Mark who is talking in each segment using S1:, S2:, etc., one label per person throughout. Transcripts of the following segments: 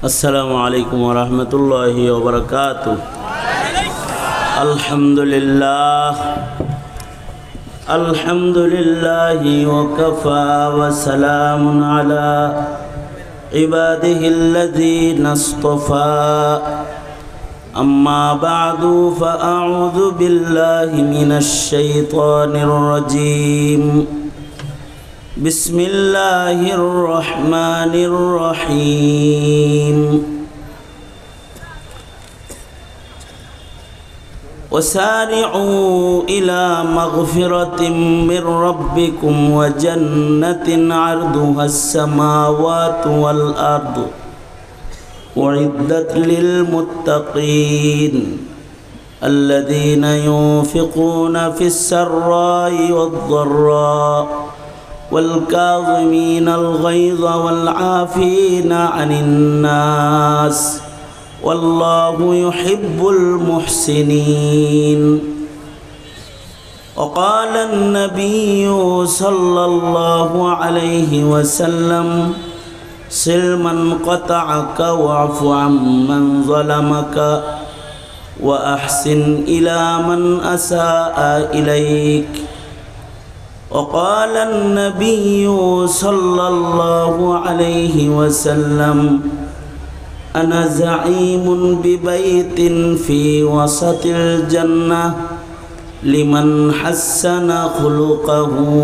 S1: अस्सलामु अलैकुम वरहमतुल्लाहि वबरकातुह। अल्हम्दुलिल्लाहि वकफा वसलामुन अला इबादिहिल्लज़ीना इस्तफ़ा। अम्मा बअदु फ़अऊज़ु बिल्लाहि मिनश शैतानिर रजीम। बिस्मिल्लाहिर रहमानिर रहीम। वसारि'ू इला मग़फ़िरतिम मिर रब्बिकुम व जन्नतिन अर्दुहस समावातु वल अर्दु उइद्दत लिल मुत्तक़ीन अल्लज़ीना युन्फ़िक़ूना फ़िस सर्रा'i वद्दर्रा'i वल्काज़िमीनल ग़ैज़ वल्आफ़ीना अनिन नास वल्लाहु युहिब्बुल मुहसिनीन। वक़ाल अन्नबिय्यु सल्लल्लाहु अलैहि वसल्लम सिल मन क़तअक वअफ़ु अम्मन ज़लमक व अहसिन इला मन असाअ इलैक। वक़ाल अन्नबिय्यु सल्लल्लाहु अलैहि वसल्लम अना ज़ईमुन बिबैतिन फ़ी वसतिल जन्नह लिमन हस्सन खुलुक़हु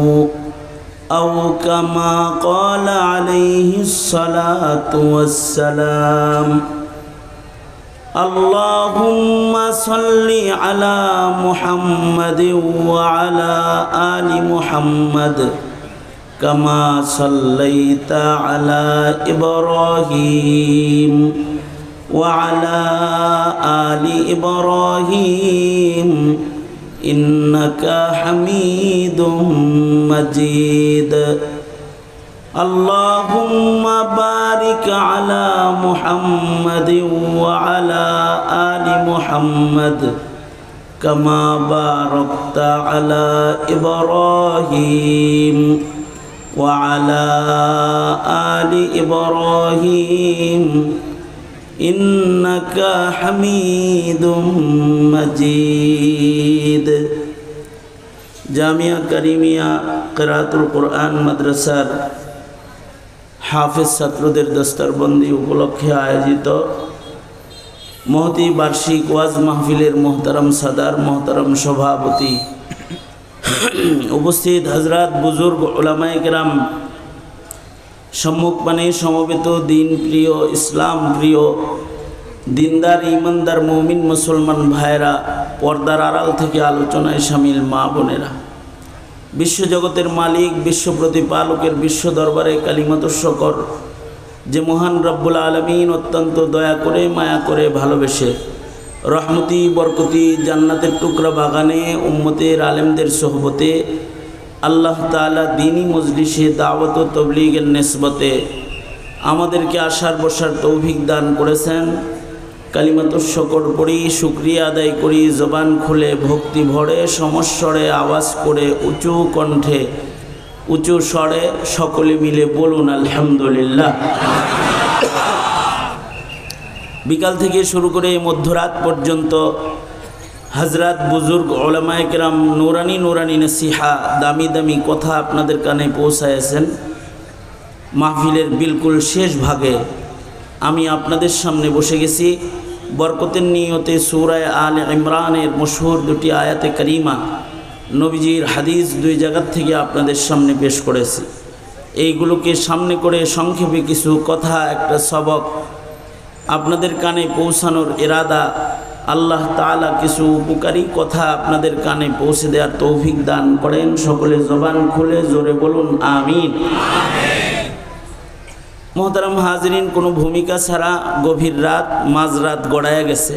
S1: औ कमा क़ाल अलैहिस्सलातु वस्सलाम। अल्लाहुम्मा सल्लि अला मुहम्मद व अला आलि मुहम्मद कमा सल्लैता अला इब्राहीम व अला आलि इब्राहीम इन्नका हमीदुम मजीद। अल्लाहुम्मा बारिक अला मुहम्मद व अला आलि मुहम्मद कमा बारकता अला इब्राहीम व अला आलि इब्राहीम इन्नका हमीदुम मजीद। जामिया करीमिया क़िराअतुल कुरआन माद्रासार हाफिज छात्रদের दस्तरबंदी उपलक्षे आयोजित महती वार्षिक ওয়াজ মাহফিলের मोहतरम सदार मोहतरम सभापति उपस्थित हजरत बुजुर्ग उलामाए किराम सम्मुखपाने समवेत दीन प्रिय इस्लाम प्रिय दिनदार ईमानदार मुमिन मुसलमान भाईरा पर्दार आड़ाल थेके आलोचनाय शामिल मा बोनेरा विश्व जगतेर मालिक विश्व प्रतिपालकेर विश्व दरबारे कालिमातुर शकर जे महान रब्बुल आलमीन अत्यंत दया करे माया करे भालोबेसे रहमती बरकती जान्नातेर टुकरा बागाने उम्मतेर आलेमदेर सोहबते आल्लाह ताआला दीनी मजलिसे दावत व तबलीगेर निस्बते आमादेरके आसार बसार तौफिक दान करेছেন। कालिमातुर शकर पड़ी शुक्रिया आदाय करी जबान खुले भक्ति भरे समस्वरे आवाज करे उचू कण्ठे उचू स्वरे सकले मिले बोलुन आलহামদুলিল্লাহ। बिकाल थेके शुरू करे मध्यरात पर्यन्त हजरत बुजुर्ग उलामाए किराम नूरानी नूरानी नसीहा दामी दामी कथा आपनादेर काने पौঁছায়েছেন। महफिलेर बिल्कुल शेष भागे आमी आपनादेर सामने बसे गेছি बरकतेर नियते सूरा आले इमरानेर मशहूर दुटी आयाते करीमा नबीजीर हादिस दुई जायगा थेके आपनादेर सामने पेश करेছি। এইগুলোকে सामने करे संक्षेपे किछु कथा एकटा सबक आपनादेर काने पौঁছানোর इरादा আল্লাহ তাআলা কিছু উপকারী কথা আপনাদের কানে পৌঁছে দেওয়ার তৌফিক দান করেন। সকলে জবান খুলে জোরে বলুন আমিন। मोहतरम हाजरीन कोनो भूमिका छाड़ा गभीर रात माझरात गड़ाया गेছে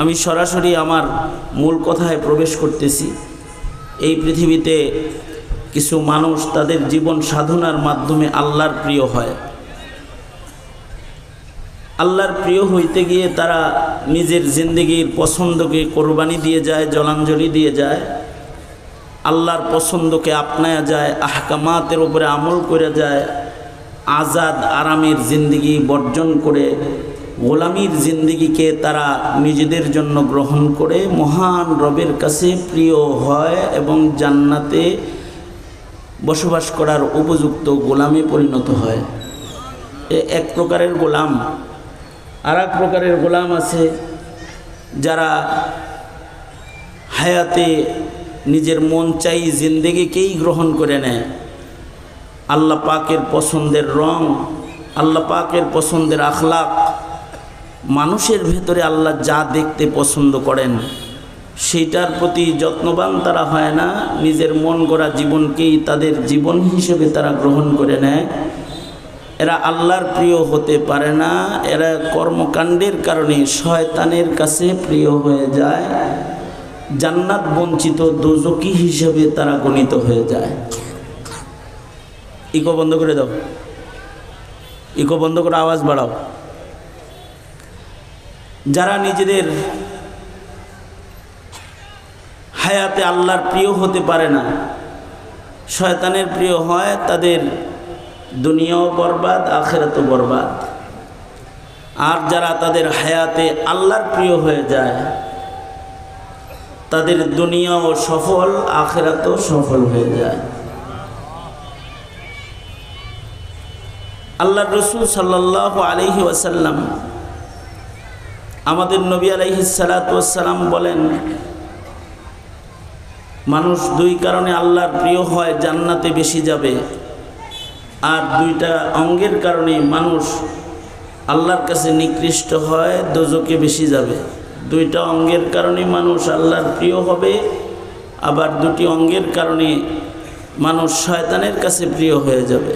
S1: आमी सरासरि आमार मूल कथाय प्रवेश करतेছি। এই পৃথিবীতে কিছু মানুষ তাদের জীবন সাধনার মাধ্যমে আল্লাহর প্রিয় হয়। আল্লাহর প্রিয় হইতে গিয়ে তারা নিজের জিন্দেগীর পছন্দকে কোরবানি দিয়ে যায়, জলাঞ্জলি দিয়ে যায়। আল্লাহর পছন্দকে আপনায়া যায়, আহকামাতের উপরে আমল করে যায়, আজাদ আরামের জিন্দেগি বর্জন করে গোলামির জিন্দেগিকে তারা নিজেদের জন্য গ্রহণ করে মহান রবের কাছে প্রিয় হয় এবং জান্নাতে বসবাস করার উপযুক্ত গোলামে পরিণত হয়। এক প্রকারের গোলাম। আর এক প্রকারের গোলাম আছে যারা হায়াতে নিজের মন চাই জিন্দেগিকেই গ্রহণ করে নেয়। আল্লাহ পাকের পছন্দের রং, আল্লাহ পাকের পছন্দের আখলাক, মানুষের ভেতরে আল্লাহ যা দেখতে পছন্দ করেন সেইটার প্রতি যত্নবান তারা হয় না, নিজের মন গড়া জীবনকেই তাদের জীবন হিসেবে তারা গ্রহণ করে নেয়। এরা আল্লাহর প্রিয় হতে পারে না, এরা কর্মকাণ্ডের কারণে শয়তানের কাছে প্রিয় হয়ে যায়, জান্নাত বঞ্চিত দোজকি হিসেবে তারা গণিত হয়ে যায়। ইকো বন্ধ করে দাও, ইকো বন্ধ করে আওয়াজ বাড়াও। যারা নিজেদের হায়াতে আল্লাহর প্রিয় হতে পারে না, শয়তানের প্রিয় হয়, তাদের দুনিয়াও বরবাদ, আখিরাতও বরবাদ। আর যারা তাদের হায়াতে আল্লাহর প্রিয় হয়ে যায়, তাদের দুনিয়াও সফল, আখিরাতও সফল হয়ে যায়। আল্লাহর রাসূল সাল্লাল্লাহু আলাইহি ওয়াসাল্লাম, আমাদের নবী আলাইহিস সালাতু ওয়াস সালাম বলেন, মানুষ দুই কারণে আল্লাহর প্রিয় হয়, জান্নাতে বেশি যাবে। আর দুইটা অঙ্গের কারণে মানুষ আল্লাহর কাছে নিকৃষ্ট হয়, দোজকে বেশি যাবে। দুইটা অঙ্গের কারণে মানুষ আল্লাহর প্রিয় হবে, আবার দুটি অঙ্গের কারণে মানুষ শয়তানের কাছে প্রিয় হয়ে যাবে।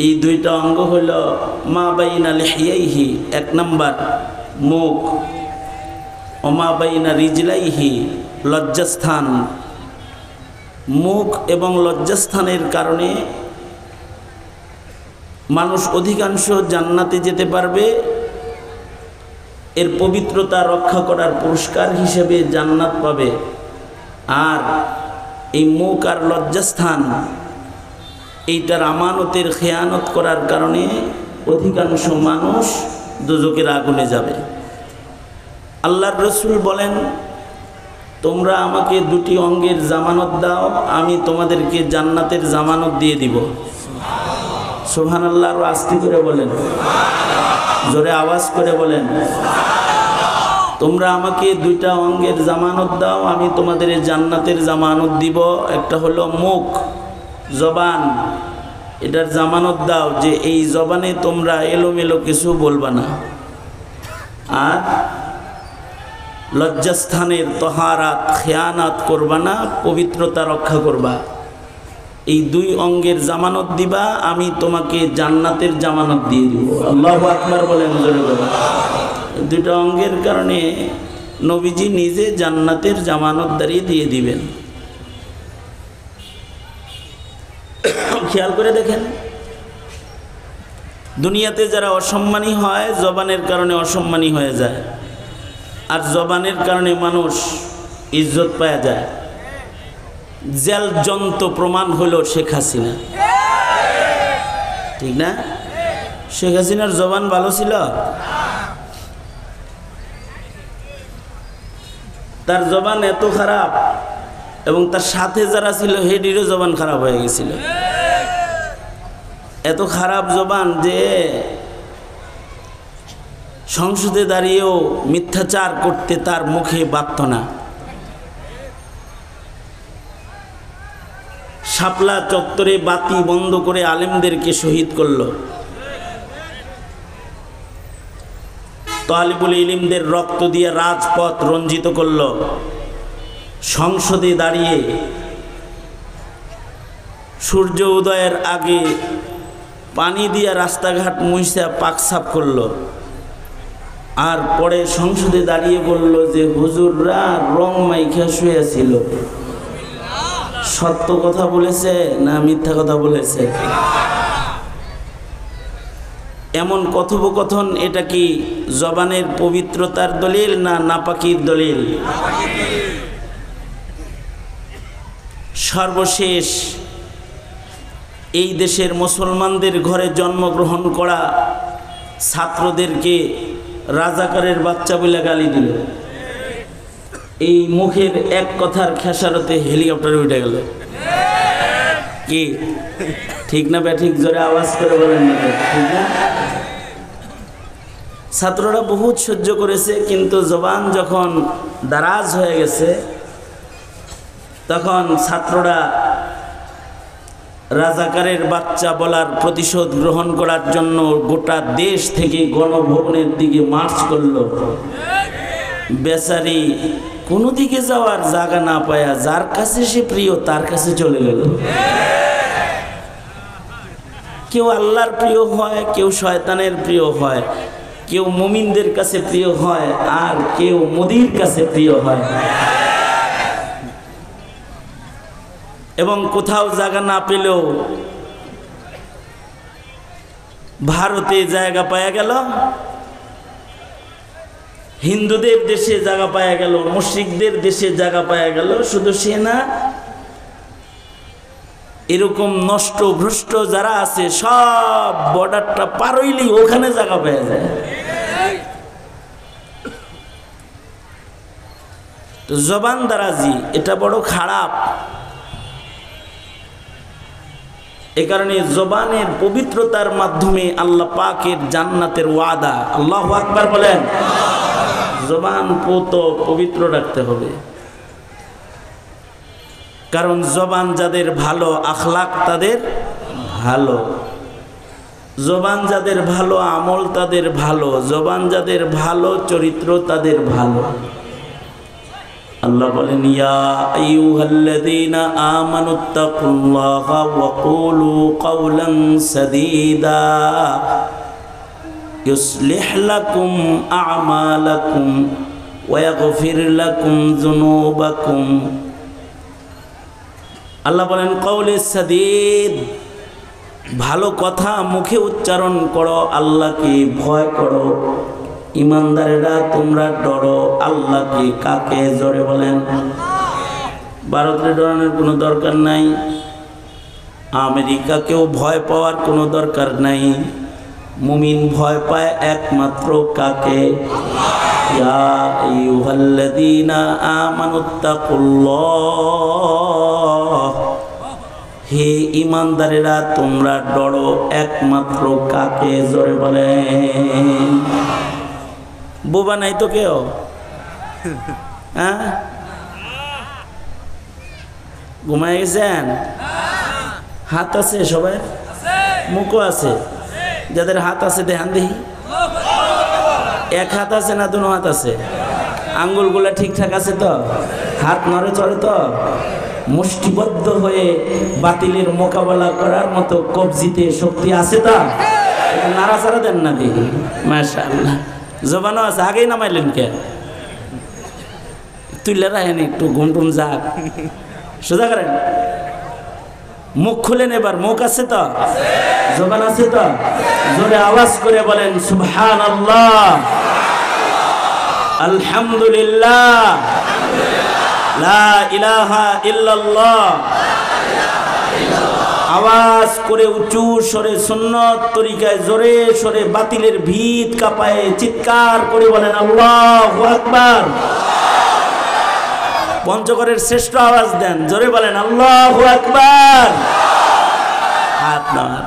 S1: এই দুইটা অঙ্গ হইল মা বাইনা লিহিয়াইহি, এক নাম্বার মুখ, ওমা বাইনা রিজলাইহি, লজ্জাস্থান। মুখ এবং লজ্জাস্থানের কারণে মানুষ অধিকাংশ জান্নাতে যেতে পারবে। এর পবিত্রতা রক্ষা করার পুরস্কার হিসেবে জান্নাত পাবে। আর এই মুখ আর লজ্জাস্থান, এইটার আমানতের খেয়ানত করার কারণে অধিকাংশ মানুষ দোজকের আগুনে যাবে। আল্লাহর রাসূল বলেন, তোমরা আমাকে দুটি অঙ্গের জামানত দাও, আমি তোমাদেরকে জান্নাতের জামানত দিয়ে দিব। সুবহানাল্লাহ। আরো আস্তে করে বলেন, জোরে আওয়াজ করে বলেন, তোমরা আমাকে দুইটা অঙ্গের জামানত দাও, আমি তোমাদের জান্নাতের জামানত দিব। একটা হলো মুখ, জবান, এটার জামানত দাও যে এই জবানে তোমরা এলোমেলো কিছু বলবা না। আর লজ্জাস্থানের তহারাত, খেয়ানাত করবা না, পবিত্রতা রক্ষা করবা। এই দুই অঙ্গের জামানত দিবা, আমি তোমাকে জান্নাতের জামানত দিয়ে দিব। আল্লাহু আকবার বলেন, জোরে বলেন। দুইটা অঙ্গের কারণে নবীজি নিজে জান্নাতের জামানতদারি দিয়ে দিবেন। খেয়াল করে দেখেন, দুনিয়াতে যারা অসম্মানী হয়, জবানের কারণে অসম্মানী হয়ে যায়, আর জবানের কারণে মানুষ ইজ্জত পাওয়া যায়। জেলজন্ত প্রমাণ হলো শেখ হাসিনা, ঠিক না? শেখ হাসিনার জবান ভালো ছিল? তার জবান এত খারাপ, এবং তার সাথে যারা ছিল হেডিরও জবান খারাপ হয়ে গেছিল। এত খারাপ জবান যে সংসদে দাঁড়িয়েও মিথ্যাচার করতে তার মুখে বাধত না। শাপলা চত্বরে বাতি বন্ধ করে আলেমদেরকে শহীদ করল। তালিবুল ইলমদের রক্ত দিয়ে রাজপথ রঞ্জিত করল। সংসদে দাঁড়িয়ে সূর্য উদয়ের আগে পানি দিয়ে রাস্তাঘাট মুইসা পাকসাপ করল। আর পরে সংসদে দাঁড়িয়ে বলল যে হুজুররা রং মাইখা শুয়েছিল। সত্য কথা বলেছে না মিথ্যা কথা বলেছে? এমন কথোপকথন, এটা কি জবানের পবিত্রতার দলিল না নাপাকির দলিল? সর্বশেষ এই দেশের মুসলমানদের ঘরে জন্মগ্রহণ করা ছাত্রদেরকে রাজাকারের বাচ্চা বলে গালি দিল। এই মুখের এক কথার খেসারতে হেলিকপ্টারে উঠে গেল। কি ঠিক না ব্যাঠিক? জোরে আওয়াজ করে বলেন না, ঠিক না? ছাত্ররা বহুত সহ্য করেছে, কিন্তু জবান যখন দারাজ হয়ে গেছে তখন ছাত্ররা রাজাকারের বাচ্চা বলার প্রতিশোধ গ্রহণ করার জন্য গোটা দেশ থেকে গণভবনের দিকে মার্চ করলো। বেচারি কোনো দিকে যাওয়ার জায়গা না পায়া যার কাছে সে প্রিয় তার কাছে চলে গেল। কেউ আল্লাহর প্রিয় হয়, কেউ শয়তানের প্রিয় হয়, কেউ মুমিনদের কাছে প্রিয় হয়, আর কেউ মোদির কাছে প্রিয় হয়। এবং কোথাও জায়গা না পেলেও ভারতে জায়গা পাওয়া গেল, হিন্দুদের দেশে জায়গা পাওয়া গেল, মুশরিকদের দেশে জায়গা পাওয়া গেল। শুধু সে না, এরকম নষ্ট ভ্রষ্ট যারা আছে সব বর্ডারটা পার হইলেই ওখানে জায়গা পাওয়া যায়। তো জবান দারাজি এটা বড় খারাপ। এ কারণে জবানের পবিত্রতার মাধ্যমে আল্লাহ পাকের জান্নাতের ওয়াদা। আল্লাহু আকবার বলেন। জবান পবিত্র রাখতে হবে, কারণ জবান যাদের ভালো, আখলাক তাদের ভালো। জবান যাদের ভালো, আমল তাদের ভালো। জবান যাদের ভালো, চরিত্র তাদের ভালো। আল্লাহ বলেন, ইয়া আইয়ুহাল্লাযীনা আমানুত্তাকুল্লাহা ওয়া কুলু কাওলান সাদীদা ইউসলিহ লাকুম আ'মালাকুম ওয়া ইয়াগফির লাকুম যুনুবাকুম। আল্লাহ বলেন, কাওলে সাদীদ, ভালো কথা মুখে উচ্চারণ করো, আল্লাহকে ভয় করো। ইমানদারেরা তোমরা ডরো আল্লাহকে। কাকে? জোরে বলেন। ভারতের ডরানোর কোনো দরকার নাই, আমেরিকাকেও ভয় পাওয়ার কোনো দরকার নাই। মুমিন ভয় পায় একমাত্র কাকে? ইয়া আইয়ুহাল্লাযীনা আমানুত্তাকুল্লাহ, হে ইমানদারেরা তোমরা ডরো একমাত্র কাকে? জোরে বলেন। বোবা নাই তো কেউ? হ্যাঁ, ঘুমায় গেছেন? হাত আছে সবাই, মুখও আছে। যাদের হাত আছে দেখান দেখি। এক হাত আছে না দুনো হাত আছে? আঙ্গুলগুলা ঠিকঠাক আছে তো? হাত নড়ে চড়ে তো? মুষ্টিবদ্ধ হয়ে বাতিলের মোকাবেলা করার মতো কবজিতে শক্তি আছে তো? নাড়াচাড়া দেন না দেখি। মাশাআল্লাহ, জবানও আছে। আগেই নামাইলেন কে? তুইলে রাখেন একটু, ঘুমটুম যাক, সোজা করেন। মুখ খুলেন এবার। মুখ আছে তো? জবান আছে তো? জোরে আওয়াজ করে বলেন সুবহানাল্লাহ, আলহামদুলিল্লাহ, লা ইলাহা ইল্লাল্লাহ। আওয়াজ করে উঁচু সরে সুন্নত তরিকায় জোরে সরে বাতিলের ভিত কাঁপায় চিৎকার করে বলেন আল্লাহু আকবার। পঞ্চগড়ের শ্রেষ্ঠ আওয়াজ দেন, জোরে বলেন আল্লাহু আকবার। হাত নামান।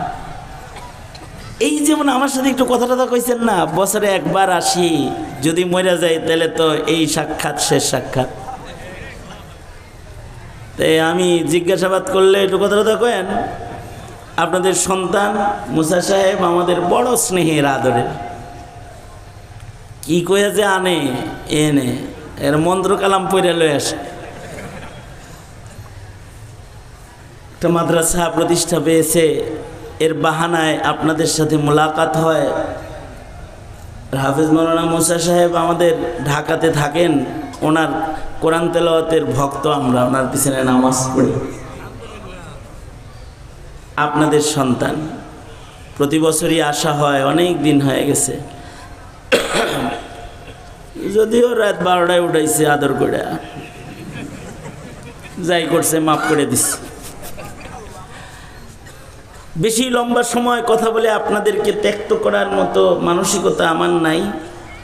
S1: এই যেমন আমার সাথে একটু কথা টথা কইছেন না, বছরে একবার আসি, যদি মরে যায় তাহলে তো এই সাক্ষাৎ শেষ সাক্ষাৎ। তাই আমি জিজ্ঞাসাবাদ করলে একটু কথা টথা কেন? আপনাদের সন্তান মুসা সাহেব আমাদের বড় স্নেহের আদরের। কি কয়ে যে আনে এনে এর মন্ত্র কালাম পড়ে লয়ে আসে। একটা মাদ্রাসা প্রতিষ্ঠা পেয়েছে, এর বাহানায় আপনাদের সাথে মোলাকাত হয়। হাফেজ মৌলানা মুসা সাহেব আমাদের ঢাকাতে থাকেন, ওনার কোরআন তেলাওয়াতের ভক্ত আমরা, ওনার পিছনে নামাজ পড়ি। আপনাদের সন্তান প্রতি বছরই আসা হয়, অনেক দিন হয়ে গেছে। যদিও রাত 12টায় উঠাইছে আদর করে, যাই করছে মাফ করে দিচ্ছে। বেশি লম্বা সময় কথা বলে আপনাদেরকে ত্যক্ত করার মতো মানসিকতা আমার নাই।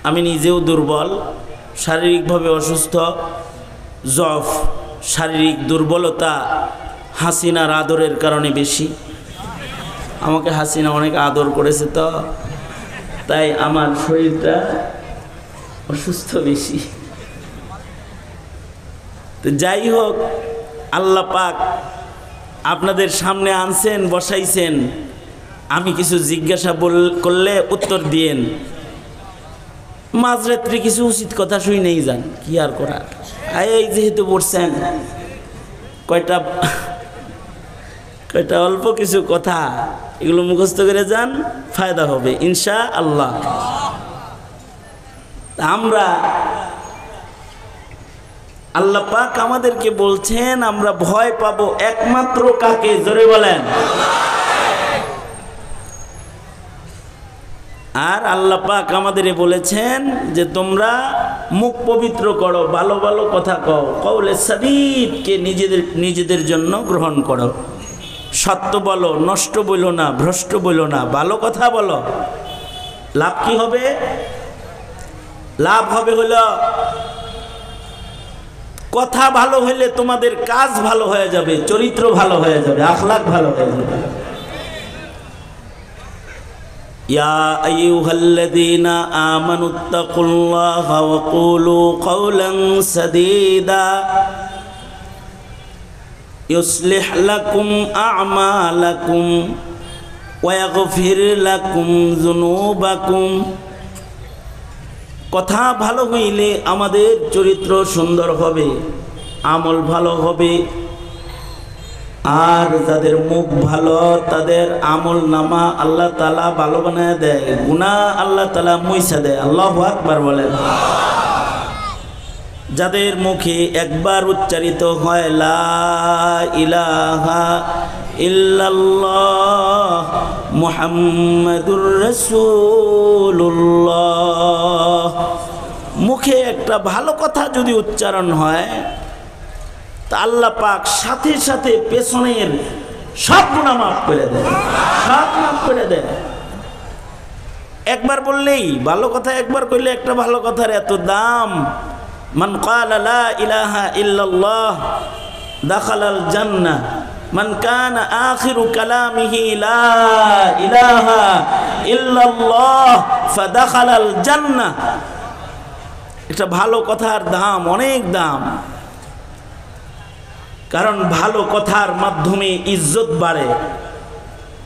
S1: আমি নিজেও দুর্বল, শারীরিকভাবে অসুস্থ, জফ, শারীরিক দুর্বলতা হাসিনার আদরের কারণে বেশি। আমাকে হাসিনা অনেক আদর করেছে, তো তাই আমার শরীরটা অসুস্থ বেশি। তো যাই হোক, আল্লাহ পাক আপনাদের সামনে আনছেন, বসাইছেন, আমি কিছু জিজ্ঞাসা করলে উত্তর দিয়েন। মাঝরাত্রি কিছু উচিত কথা শুই নেই যান, কি আর করার। এই যেহেতু বলছেন কয়টা অল্প কিছু কথা, এগুলো মুখস্থ করে যান, ফায়দা হবে ইনশা আল্লাহ। আমরা আল্লাহ পাক আমাদেরকে বলছেন আমরা ভয় পাবো একমাত্র কাকে? জোরে বলেন। আর আল্লাহ পাক আমাদের বলেছেন যে তোমরা মুখ পবিত্র করো, ভালো ভালো কথা কও, কওলে সাদীদকে নিজেদের জন্য গ্রহণ করো, সত্য বলো, নষ্ট বলো না, ভ্রষ্ট বলো না, ভালো কথা বলো। লাভ কি হবে? লাভ হবে হলো কথা ভালো হইলে তোমাদের কাজ ভালো হয়ে যাবে, চরিত্র ভালো হয়ে যাবে, আখলাক ভালো হয়ে যাবে। ইয়া আইয়ুহাল্লাযীনা আমানুত্তাকুল্লাহা ওয়া কুলু কাওলান সাদীদা ইউসলিহ লাকুম আ'মালাকুম ওয়া ইয়াগফির লাকুম যুনুবাকুম। কথা ভালো হইলে আমাদের চরিত্র সুন্দর হবে, আমল ভালো হবে। আর যাদের মুখ ভালো তাদের আমল নামা আল্লাহ তাআলা ভালো বানায় দেয়, গুনাহ আল্লাহ তাআলা মুইছা দেয়। আল্লাহু আকবার বলেন। যাদের মুখে একবার উচ্চারিত হয় লা ইলাহা ইল্লাল্লাহ মুহাম্মাদুর রাসূলুল্লাহ, মুখে একটা ভালো কথা যদি উচ্চারণ হয় তা আল্লাহ পাক সাথে সাথে পেছনের সব গুনাহ মাফ করে দেয়, সব মাফ করে দেয়। একবার বললেই ভালো কথা, একবার কইলে একটা ভালো কথার এত দাম। মান ক্বালা লা ইলাহা ইল্লাল্লাহ দাখালাল জান্নাহ, মান কানা আখিরু কালামিহি লা ইলাহা ইল্লাল্লাহ ফাদাখালাল জান্নাহ। এটা ভালো কথার দাম, অনেক দাম। কারণ ভালো কথার মাধ্যমে ইজ্জত বাড়ে,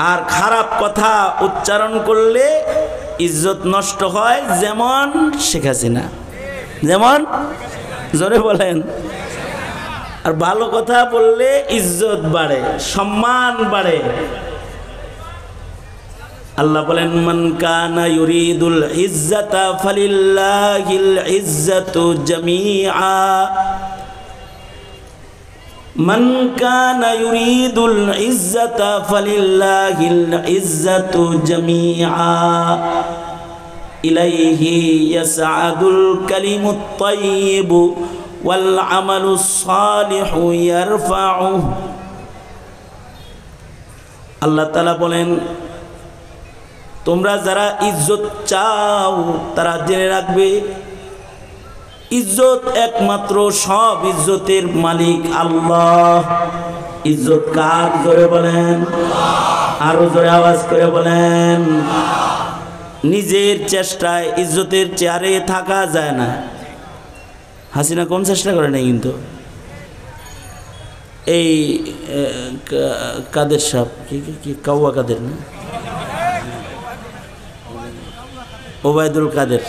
S1: আর খারাপ কথা উচ্চারণ করলে ইজ্জত নষ্ট হয়। যেমন শেখ হাসিনা, যেমন, জোরে বলেন। আর ভালো কথা বললে ইজ্জত বাড়ে, সম্মান বাড়ে। আল্লাহ বলেন মান কানা ইউরিদুল ইজ্জাতা ফালিল্লাহিল ইজ্জাতু জামিআ, মান কানা ইউরিদুল ইজ্জাতা ফালিল্লাহিল ইজ্জাতু জামিআ ইলাইহি ইয়াসআদুল কালিমুত তাইয়্যিবু ওয়াল আমালুস সালিহু ইয়ারফাউহু। আল্লাহ তাআলা বলেন তোমরা যারা ইজ্জত চাও তারা জেনে রাখবে ইজ্জত একমাত্র, সব ইজ্জতের মালিক আল্লাহ। ইজ্জত কার? জোরে বলেন, আরো জোরে আওয়াজ করে বলেন। নিজের চেষ্টায় ইজ্জতের চেয়ারে থাকা যায় না। হাসিনা কোন চেষ্টা করে নাই, কিন্তু এই কাদের সাহেব কি কাউয়া কাদের না, ওবায়দুল কাদের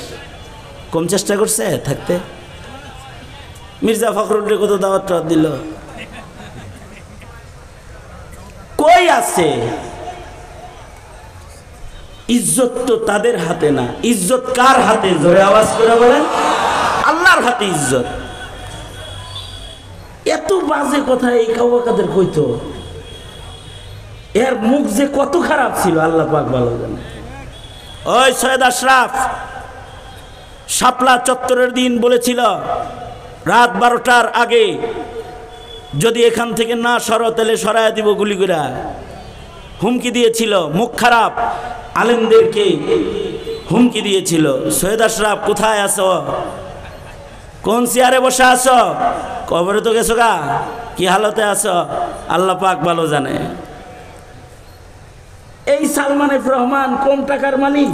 S1: কম চেষ্টা করছে থাকতে? মির্জা ফখরুলের কত দাওয়াত দিল, কই আছে? ইজ্জত তো তাদের হাতে না। ইজ্জত কার হাতে? জোরে আওয়াজ করে বলেন, আল্লাহর হাতে ইজ্জত। এত বাজে কথা এই কাউয়া কাদের কইতো, এর মুখ যে কত খারাপ ছিল আল্লাহ পাক ভালো জানে। ওই সৈয়দ আশরাফ শাপলা চত্বরের দিন বলেছিল রাত 12টার আগে যদি এখান থেকে না সরো তাহলে সরায় দিব গুলি করে। হুমকি দিয়েছিল, মুখ খারাপ আলেমদেরকে হুমকি দিয়েছিল, সৈয়দ আশরাফ কোথায় আছো, কোন চেয়ারে বসে আছো, কবরে তো গেছো গা, কি হালতে আছো, আল্লাহ পাক ভালো জানে। এই সালমান এফ রহমান কম টাকার মালিক,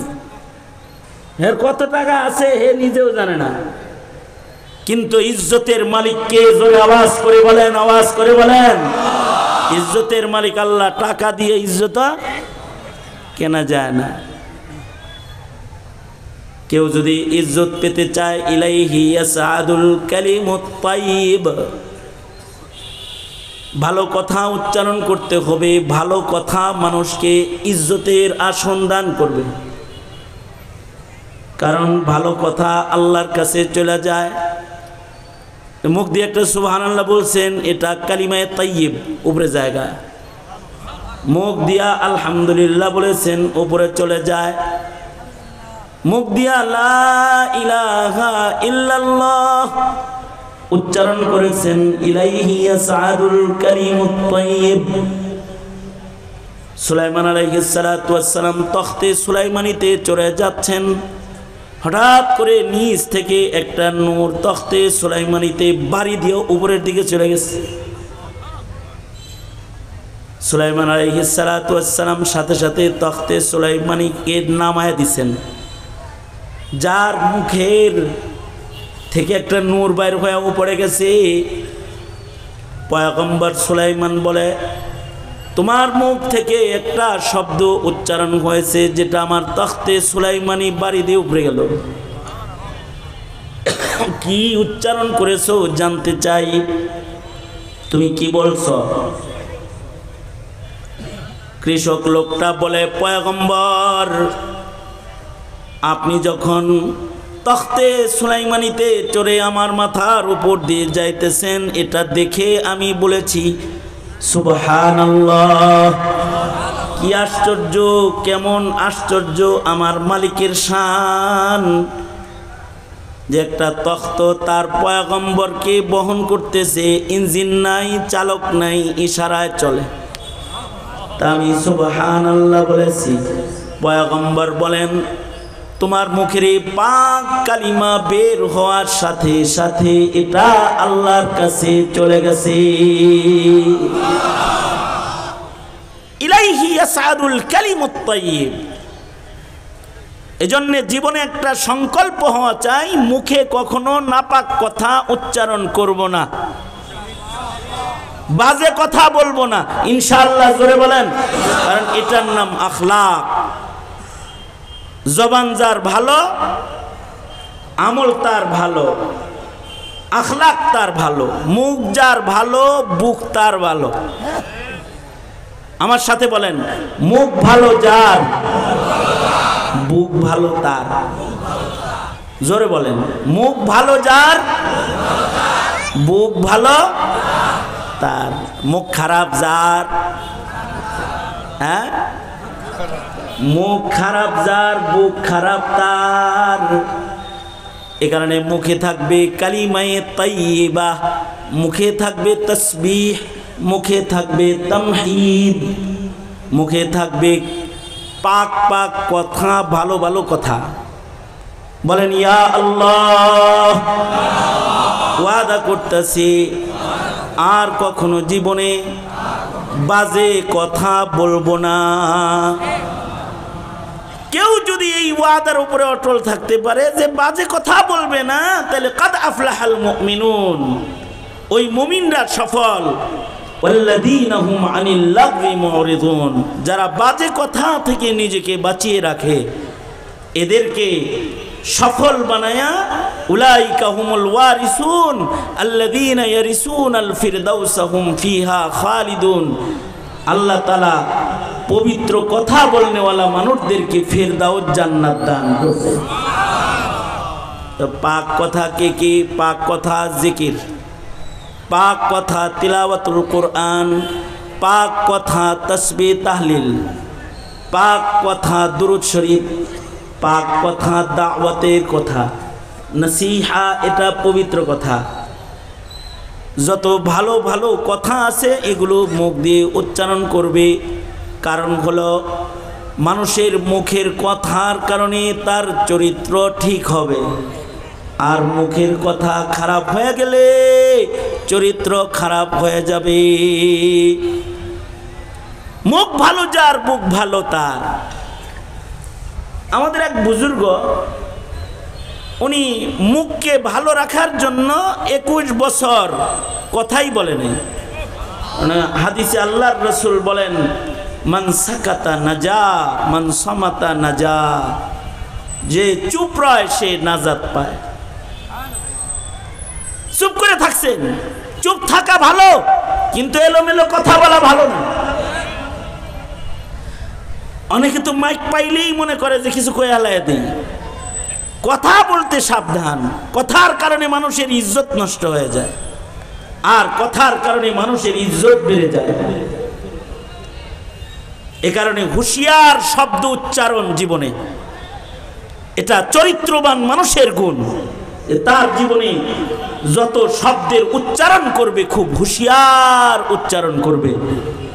S1: এর কত টাকা আছে হে নিজেও জানে না, কিন্তু ইজ্জতের মালিককে জোরে আওয়াজ করে বলেন, আওয়াজ করে বলেন, ইজ্জতের মালিক আল্লাহ। টাকা দিয়ে ইজ্জত কেনা যায় না। কেউ যদি ইজ্জত পেতে চায়, ইলাইহি ইয়াসআদুল কালিমুত তাইয়্যিব, ভালো কথা উচ্চারণ করতে হবে, ভালো কথা মানুষকে ইজ্জতের আসন দান করবে, কারণ ভালো কথা আল্লাহর কাছে চলে যায়। মুখ দিয়ে একটা সুবহানাল্লাহ বলছেন, এটা কালিমায়ে তাইয়্যিব, উপরে জায়গা। মুখ দিয়া আলহামদুলিল্লাহ বলেছেন, উপরে চলে যায়। মুখ দিয়া লা ইলাহা ইল্লাল্লাহ উচ্চারণ করেছেন, ইলাইহি ইয়াসআদুল কালিমুত তাইয়্যিব। সুলাইমান আলাইহিস সালাতু ওয়াস সালাম তখতে সুলাইমানিতে চড়ে যাচ্ছেন, হঠাৎ করে নিচ থেকে একটা নূর তখতে সুলাইমানিতে বাড়ি দিয়ে উপরের দিকে চলে গেছে। সুলাইমান আলাইহিস সালাতু ওয়াস সালাম সাথে সাথে তখতে সুলাইমানিকে নামায় দিছেন। যার মুখের থেকে একটা নূর বাইর হয়ে উপরে গেছে, পয়গম্বর সুলাইমান বলে, তোমার মুখ থেকে একটা শব্দ উচ্চারণ হয়েছে যেটা আমার তখতে সুলাইমানি বাড়ি দিয়ে উপরে গেল। কি উচ্চারণ করেছো জানতে চাই, তুমি কি বলছো? কৃষক লোকটা বলে, পয়গম্বর আপনি যখন তখতে সুলাইমানিতে চড়ে আমার মাথার উপর দিয়ে যাইতেছেন, এটা দেখে আমি বলেছি সুবহানাল্লাহ, কি আশ্চর্য, কেমন আশ্চর্য আমার মালিকের শান, যে একটা তখ্ত তার পয়গম্বরকে বহন করতেছে, ইঞ্জিন নাই, চালক নাই, ইশারায় চলে। তা আমি সুবহানাল্লাহ বলেছি। পয়গম্বর বলেন, তোমার মুখের পাক কালিমা বের হওয়ার সাথে সাথে এটা আল্লাহর কাছে চলে গেছে। ইলাইহি ইয়াসআদুল কালিমুত তাইয়্যিব। এজন্য জীবনে একটা সংকল্প হওয়া চাই, মুখে কখনো নাপাক কথা উচ্চারণ করব না, বাজে কথা বলবো না, ইনশাআল্লাহ। জোরে বলেন, কারণ এটার নাম আখলাক। জবান যার ভালো, আমল তার ভালো, আখলাক তার ভালো। মুখ যার ভালো, বুক তার ভালো। আমার সাথে বলেন, মুখ ভালো যার, বুক ভালো তার। জোরে বলেন, মুখ ভালো যার, বুক ভালো তার। মুখ খারাপ যার, হ্যাঁ, মুখ খারাপ যার, বুক খারাপ তার। এ কারণে মুখে থাকবে কালিমায়ে তাইয়্যিবা, মুখে থাকবে তাসবিহ, মুখে থাকবে তামহিদ, মুখে থাকবে পাক পাক কথা, ভালো ভালো কথা। বলেন ইয়া আল্লাহ, ওয়াদা করতেছি আর কখনো জীবনে বাজে কথা বলবো না। কেউ যদি এই ওয়াদার উপরে অটল থাকতে পারে যে বাজে কথা বলবে না, তাহলে কাদ আফলাহাল মুমিনুন, ওই মুমিনরা সফল। ওয়াল্লাযীনা হুম আনিল লাগবি মুরিদুন, যারা বাজে কথা থেকে নিজেকে বাঁচিয়ে রাখে, এদেরকে সফল বানায়া উলাইকা হুমুল ওয়ারিসুন আল্লাযীনা ইয়ারিসুনাল ফিরদাউসা হুম ফিহা খালিদুন। আল্লাহ তাআলা পবিত্র কথা বলনেওয়ালা মানুষদেরকে ফিরদাউস জান্নাত দান করবে। তো পাক কথা কে কি? পাক কথা জিকির, পাক কথা তিলাওয়াতুল কোরআন, পাক কথা তাসবিহ তাহলিল, পাক কথা দুরূদ শরীফ, পাক কথা দাওয়াতের কথা, নসিহা, এটা পবিত্র কথা। যত ভালো ভালো কথা আছে এগুলো মুখ দিয়ে উচ্চারণ করবে, কারণ হলো মানুষের মুখের কথার কারণে তার চরিত্র ঠিক হবে, আর মুখের কথা খারাপ হয়ে গেলে চরিত্র খারাপ হয়ে যাবে। মুখ ভালো যার, মুখ ভালো তার। আমাদের এক বুজুর্গ, উনি মুখকে ভালো রাখার জন্য 21 বছর কথাই বলেনি। হাদিসে আল্লাহর রাসূল বলেন, মান সাকাতা নাজা, মান সামাতা নাজা, যে চুপ রয় সে নাজাত পায়। চুপ করে থাকছেন, চুপ থাকা ভালো, কিন্তু এলোমেলো কথা বলা ভালো না। অনেকে তো মাইক পাইলেই মনে করে যে কিছু কয়ে আলায় দেই। কথা বলতে সাবধান, কথার কারণে মানুষের ইজ্জত নষ্ট হয়ে যায়, আর কথার কারণে মানুষের ইজ্জত বেড়ে যায়। এ কারণে হুঁশিয়ার শব্দ উচ্চারণ জীবনে, এটা চরিত্রবান মানুষের গুণ। তার জীবনে যত শব্দের উচ্চারণ করবে খুব হুঁশিয়ার উচ্চারণ করবে,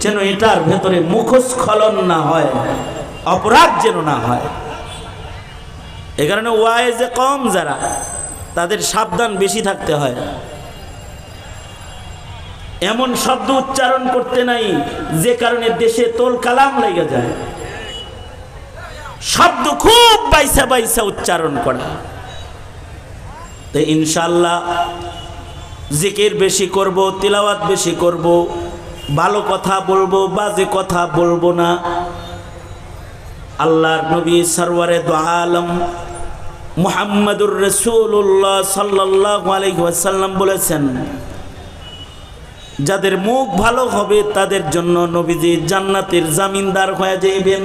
S1: যেন এটার ভেতরে মুখস্খলন না হয়, অপরাধ যেন না হয়। এ কারণে ওয়াইজে কম যারা, তাদের সাবধান বেশি থাকতে হয়। এমন শব্দ উচ্চারণ করতে নাই যে কারণে দেশে তোল কালাম লেগে যায়। শব্দ খুব বাইসা বাইসা উচ্চারণ করা। তো ইনশাআল্লাহ জিকির বেশি করব, তিলাওয়াত বেশি করব, ভালো কথা বলবো, বাজে কথা বলবো না। আল্লাহর নবী সরওয়ারে দু আলম মুহাম্মাদুর রাসূলুল্লাহ সাল্লাল্লাহু আলাইহি ওয়াসাল্লাম বলেছেন, যাদের মুখ ভালো হবে তাদের জন্য নবীজি জান্নাতের জামিনদার হয়ে যাবেন।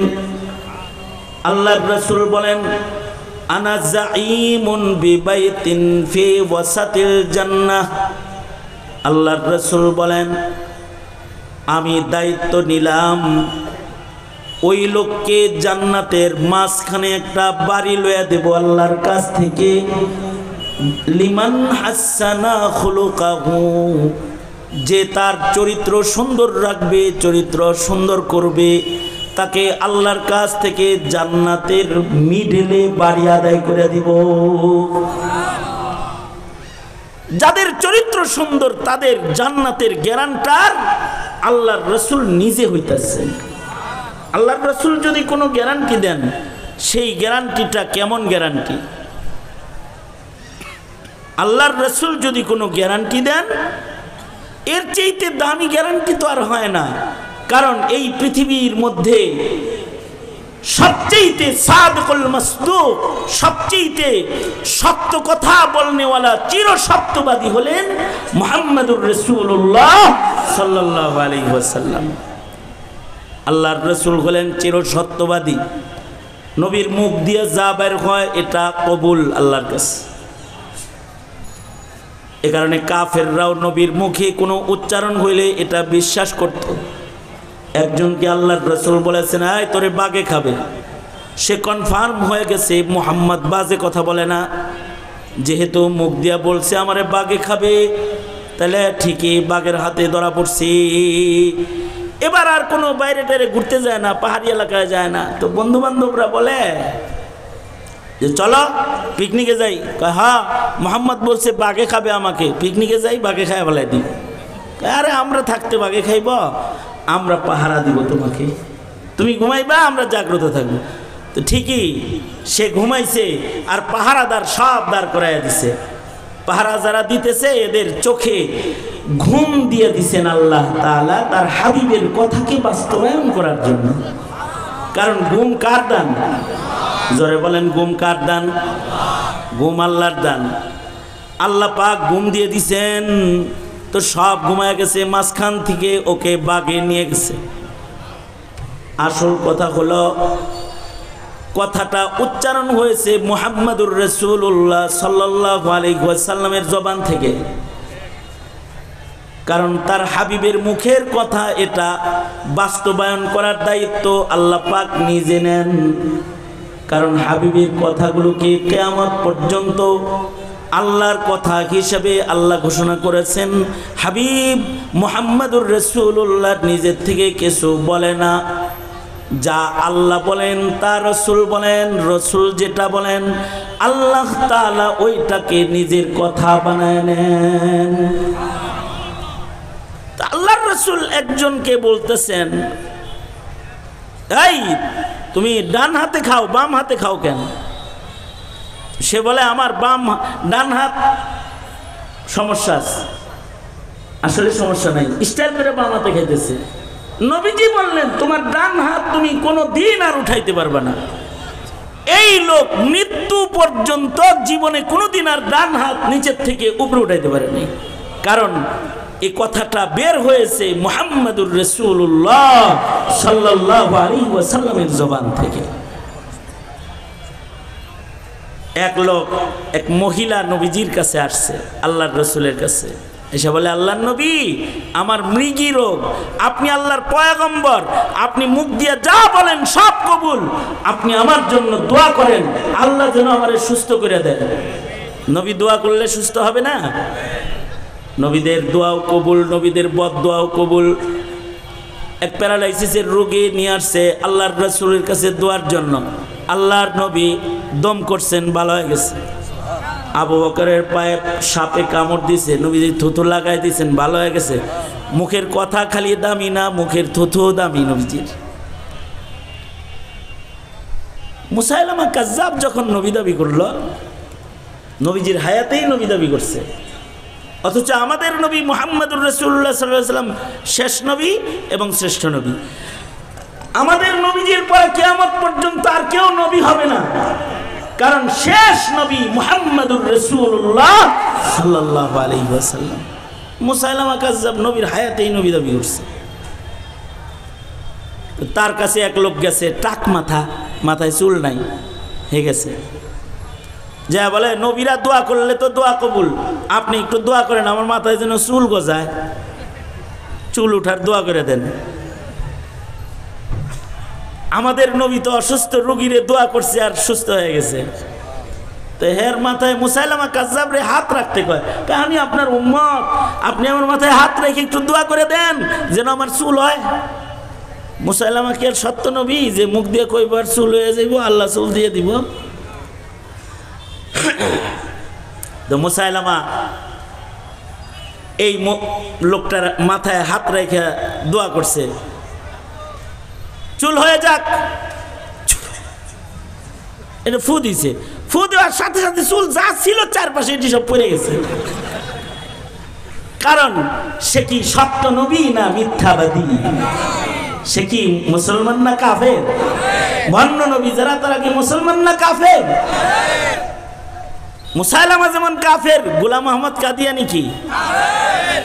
S1: আল্লাহর রাসূল বলেন, আনা যাঈমুন বিবাইতিন ফি ওয়াসাতিল জান্নাহ। আল্লাহর রাসূল বলেন, আমি দায়িত্ব নিলাম ওই লোককে জান্নাতের মাঝখানে একটা বাড়ি লইয়া দেব আল্লাহর কাছ থেকে। লিমান হাসানা খুলুকাহু, যে তার চরিত্র সুন্দর রাখবে, চরিত্র সুন্দর করবে, তাকে আল্লাহর কাছ থেকে জান্নাতের মিডলে বাড়ি আদায় করে দিব। যাদের চরিত্র সুন্দর তাদের জান্নাতের গ্যারান্টার আল্লাহর রাসূল নিজে হইতাছেন। আল্লাহর রাসূল যদি কোনো গ্যারান্টি দেন, সেই গ্যারান্টিটা কেমন গ্যারান্টি? আল্লাহর রাসূল যদি কোনো গ্যারান্টি দেন, এর চাইতে দামি গ্যারান্টি তো আর হয় না। কারণ এই পৃথিবীর মধ্যে সবচেয়ে সাদিকুল মাসদুক, সবচেয়ে সত্য কথা বলনেওয়ালা চির সত্যবাদী হলেন মুহাম্মাদুর রাসূলুল্লাহ সাল্লাল্লাহু আলাইহি ওয়াসাল্লাম। আল্লাহর রাসূল হলেন চির সত্যবাদী। নবীর মুখ দিয়ে যা বের হয় এটা কবুল আল্লাহর কাছে। এ কারণে কাফেররাও নবীর মুখে কোনো উচ্চারণ হইলে এটা বিশ্বাস করত। একজনকে আল্লাহর রাসূল বলেছেন, আয় তোরে বাঘে খাবে। সে কনফার্ম হয়ে গেছে মুহাম্মদ বাজে কথা বলে না, যেহেতু মুখ দিয়া বলছে আমারে বাঘে খাবে, তাহলে ঠিকই বাঘের হাতে ধরা পড়ছি। এবার আর কোনো বাইরে টাইরে ঘুরতে যায় না, পাহাড়ি এলাকায় যায় না। তো বন্ধু বান্ধবরা বলে যে চলো পিকনিকে যাই। হ্যাঁ, মোহাম্মদ বলছে বাঘে খাবে আমাকে, পিকনিকে যাই, বাঘে খায় বলে দিই। আরে আমরা থাকতে বাঘে খাইব, আমরা পাহারা দিব তোমাকে, তুমি ঘুমাইবা, আমরা জাগ্রত থাকবো। তো ঠিকই সে ঘুমাইছে, আর পাহারাদার সব দাঁড় করাইয়া দিছে। পাহারা যারা দিতেছে এদের চোখে ঘুম দিয়ে দিছেন আল্লাহ তাআলা তার হাবিবের কথাকে বাস্তবায়ন করার জন্য। কারণ ঘুম কার দান? জোরে বলেন, ঘুম কার দান? ঘুম আল্লাহর দান। আল্লাহ পাক ঘুম দিয়ে দিছেন, তো সব ঘুমায় গেছে, মাঝখান থেকে ওকে বাগে নিয়ে গেছে। আসল কথা হলো, কথাটা উচ্চারণ হয়েছে মুহাম্মাদুর রাসূলুল্লাহ সাল্লাল্লাহু আলাইহি ওয়াসাল্লামের জবান থেকে। কারণ তার হাবিবের মুখের কথা, এটা বাস্তবায়ন করার দায়িত্ব আল্লাহ পাক নিজে নেন। কারণ হাবিবের কথাগুলোকে কিয়ামত পর্যন্ত আল্লাহর কথা হিসেবে আল্লাহ ঘোষণা করেছেন। হাবিব মুহাম্মাদুর রাসূলুল্লাহ নিজের থেকে কিছু বলে না, যা আল্লাহ বলেন তা রসুল বলেন, রসুল যেটা বলেন আল্লাহ তাআলা ওইটাকে নিজের কথা বানায় নেন। আল্লাহর রসুল একজনকে বলতেছেন, এই তুমি ডান হাতে খাও বাম হাতে খাও কেন? সে বলে আমার ডান হাত সমস্যা আছে। আসলে সমস্যা নাই, স্টাইল করে বাম হাতে খাইতেছে। নবীজি বললেন তোমার ডান হাত তুমি কোনো দিন আর উঠাইতে পারবে না। এই লোক মৃত্যু পর্যন্ত জীবনে কোনোদিন আর ডান হাত নিচের থেকে উপরে উঠাইতে পারেনি, কারণ এই কথাটা বের হয়েছে মুহাম্মাদুর রাসূলুল্লাহ সাল্লাল্লাহু আলাইহি ওয়াসাল্লামের জবান থেকে। এক মহিলা নবীজির কাছে আসছে, আল্লাহর রসুলের কাছে এসে বলে, আল্লাহর নবী আমার মৃগী রোগ, আপনি আল্লাহর পয়গম্বর, আপনি মুখ দিয়ে যা বলেন সব কবুল, আপনি আমার জন্য দোয়া করেন আল্লাহ যেন আমারে সুস্থ করে দেন। নবী দোয়া করলে সুস্থ হবে না? নবীদের দোয়াও কবুল, নবীদের বদ দোয়াও কবুল। এক প্যারালাইসিসের রোগী নিয়ে আসছে আল্লাহর রাসূলের কাছে দোয়ার জন্য। আল্লাহর নবী দম করছেন, ভালো হয়ে গেছে। আবু বকরের পায়ে সাপে কামড় দিছে, নবীজি থুথু লাগাই দিয়েছেন, ভালো হয়ে গেছে। মুখের কথা খালি দামি না, মুখের থুথুও দামি নবীজির। মুসাইলামা কাজ্জাব যখন নবী দাবি করলো, নবীজির হায়াতেই নবী দাবি করছে, অথচ আমাদের নবী মুহাম্মাদুর রাসূলুল্লাহ সাল্লাল্লাহু আলাইহি ওয়াসাল্লাম শেষ নবী এবং শ্রেষ্ঠ নবী। আমাদের নবীজির পরে কিয়ামত পর্যন্ত আর কেউ নবী হবে না, কারণ শেষ নবী মুহাম্মাদুর রাসূলুল্লাহ সাল্লাল্লাহু আলাইহি ওয়াসাল্লাম। মুসাইলামা কাজ্জাব নবীর হায়াতেই নবী দাবি করছে। তার কাছে এক লোক গেছে, টাক মাথা, মাথায় চুল নাই, হয়ে গেছে। যা বলে নবীরা দোয়া করলে তো দোয়া কবুল, আপনি একটু দোয়া করেন আমার মাথায় যেন চুল গজায়, চুল উঠার দোয়া করে দেন। আমাদের নবী তো অসুস্থ রোগীরে দোয়া করছে আর সুস্থ হয়ে গেছে। তো হের মাথায় মুসাইলামা কাজ্জাব রে হাত রাখতে কয়, আমি আপনার উম্মত, আপনি আমার মাথায় হাত রেখে একটু দোয়া করে দেন যেন আমার চুল হয়। মুসাইলামা কি আর সত্য নবী যে মুখ দিয়ে কইবার চুল হয়ে যাইব, আল্লাহ চুল দিয়ে দিব? তো মুসাইলামা এই লোকটার মাথায় হাত রেখে দোয়া করছে, চুল হয়ে যাক। এটা ফু দিছে, ফু দেওয়ার সাথে সাথে চুল যা ছিল চারপাশে এটি সব পড়ে গেছে। কারণ সে কি সত্য নবী না মিথ্যাবাদী? সে কি মুসলমান না কাফের? ভণ্ড নবী যারা তারা কি মুসলমান না কাফের? মুসাইলামা যেমন কাফের, গোলাম আহমদ কাদিয়ানি কি?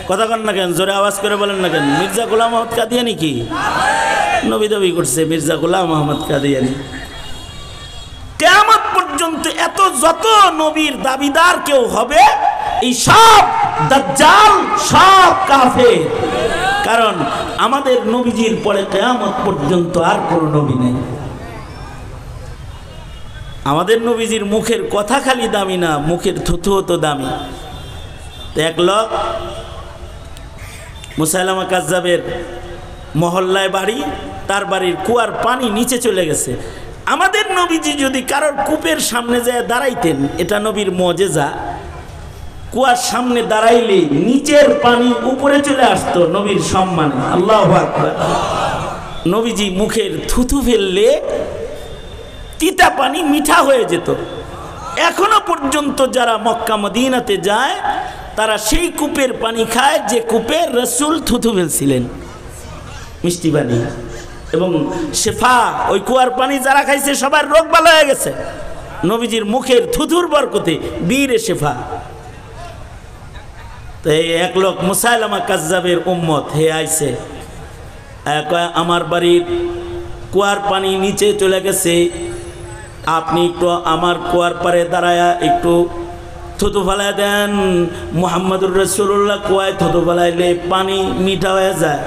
S1: কথা কন না কেন, জোরে আওয়াজ করে বলেন না কেন? মির্জা গোলাম আহমদ কাদিয়ানি কি? নবী দাবি করছে মির্জা গোলাম আহমদ কাদিয়ানি। কিয়ামত পর্যন্ত এত যত নবীর দাবিদার কেউ হবে, এই সব দাজ্জাল, সব কাফের। কারণ আমাদের নবীজির পরে কিয়ামত পর্যন্ত আর কোনো নবী নেই। আমাদের নবীজির মুখের কথা খালি দামি না, মুখের থুথুও তো দামি। এক লোক মুসাইলামা কাজ্জাবের মহল্লায় বাড়ি, তার বাড়ির কুয়ার পানি নিচে চলে গেছে। আমাদের নবীজি যদি কারোর কূপের সামনে যায় দাঁড়াইতেন, এটা নবীর মুজিজা, কুয়ার সামনে দাঁড়াইলে নিচের পানি উপরে চলে আসতো নবীর সম্মানে। আল্লাহু আকবার। নবীজি মুখের থুথু ফেললে তিতা পানি মিঠা হয়ে যেত। এখনো পর্যন্ত যারা মক্কা মদিনাতে যায় তারা সেই কূপের পানি খায় যে কূপে রাসূল থুথু ফেলছিলেন, মিষ্টি পানি। এবং শেফা, ওই কুয়ার পানি যারা খাইছে সবার রোগ ভালো হয়ে গেছে নবীজির মুখের থুথুর বরকতে, বীরে শেফা। তো এই এক লোক মুসাইলামা কাজ্জাবের উম্মত হে আইছে, আমার বাড়ির কুয়ার পানি নিচে চলে গেছে, আপনি একটু আমার কুয়ার পারে দাঁড়ায়া একটু থুতু ফেলাই দেন। মুহাম্মাদুর রাসূলুল্লাহ কুয়ায় থুতু ফেলাইলে পানি মিঠা হয়ে যায়,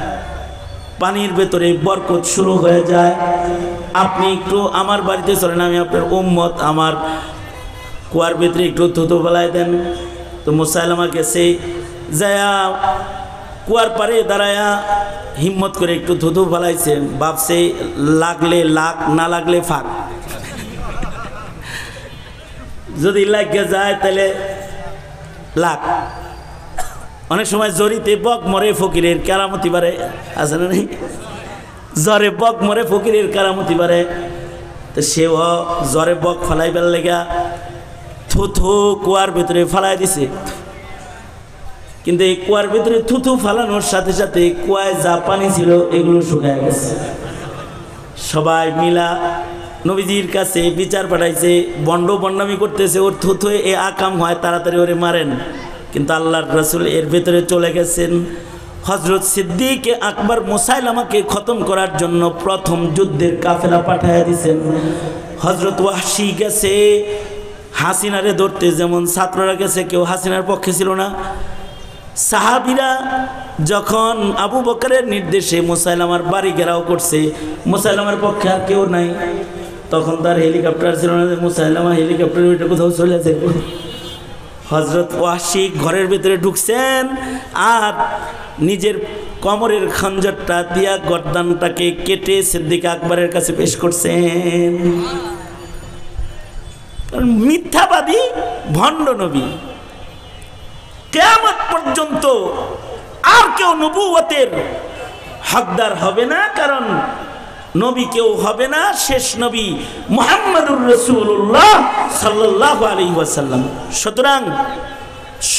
S1: পানির ভেতরে বরকত শুরু হয়ে যায়। আপনি একটু আমার বাড়িতে চলেন, আমি আপনার উম্মত, আমার কুয়ার ভেতরে একটু থুতু ফেলাই দেন। তো মুসাইলামা গেছে, যায়া কুয়ার পারে দাঁড়ায়া হিম্মত করে একটু থুথু ফেলাইছে, ভাবছে লাগলে লাগ, না লাগলে ফাঁক, যদি লাগে যায় তাহলে লাগ। অনেক সময় জরিতে বক মরে ফকিরের কেরামতি বারে, আছে না নেই? জ্বরে বক মরে ফকিরের কেরামতি বারে। তো সেও জ্বরে বক ফালাইবার লেগা থুথু কুয়ার ভিতরে ফালাই দিছে। কিন্তু এই কুয়ার ভিতরে থুথু ফালানোর সাথে সাথে কুয়ায় যা পানি ছিল এগুলো শুকায় গেছে। সবাই মিলা নবীজির কাছে বিচার পাঠাইছে, বন্ড বন্ডামি করতেছে, ওর থুথু এ আকাম হয়, তাড়াতাড়ি ওরে মারেন। কিন্তু আল্লাহর রাসূল এর ভেতরে চলে গেছেন। হযরত সিদ্দিক আকবর মুসাইলামাকে খতম করার জন্য প্রথম যুদ্ধের কাফেলা পাঠাইয়া দিয়েছেন। হযরত ওয়াহশী গেছে হাসিনারে ধরতে, যেমন ছাত্ররা গেছে, কেউ হাসিনার পক্ষে ছিল না। সাহাবীরা যখন আবু বকরের নির্দেশে মুসাইলামার বাড়ি ঘেরাও করছে, মুসাইলামার পক্ষে আর কেউ নাই, তখন তার হেলিকপ্টার ছিল না যে মুসাইলামা হেলিকপ্টারে ওইটা কোথাও চলে যাবে। হযরত ওয়াহশী ঘরের ভিতরে ঢুকছেন আর নিজের কোমরের খঞ্জরটা দিয়া গর্দানটাকে কেটে সিদ্দিক আকবরের কাছে পেশ করছেন। মিথ্যাবাদী ভণ্ড নবী, কিয়ামত পর্যন্ত আর কেউ নবুয়তের হকদার হবে না, কারণ নবী কেউ হবে না, শেষ নবী মুহাম্মদুর রাসূলুল্লাহ সাল্লাল্লাহু আলাইহি ওয়াসাল্লাম। সুতরাং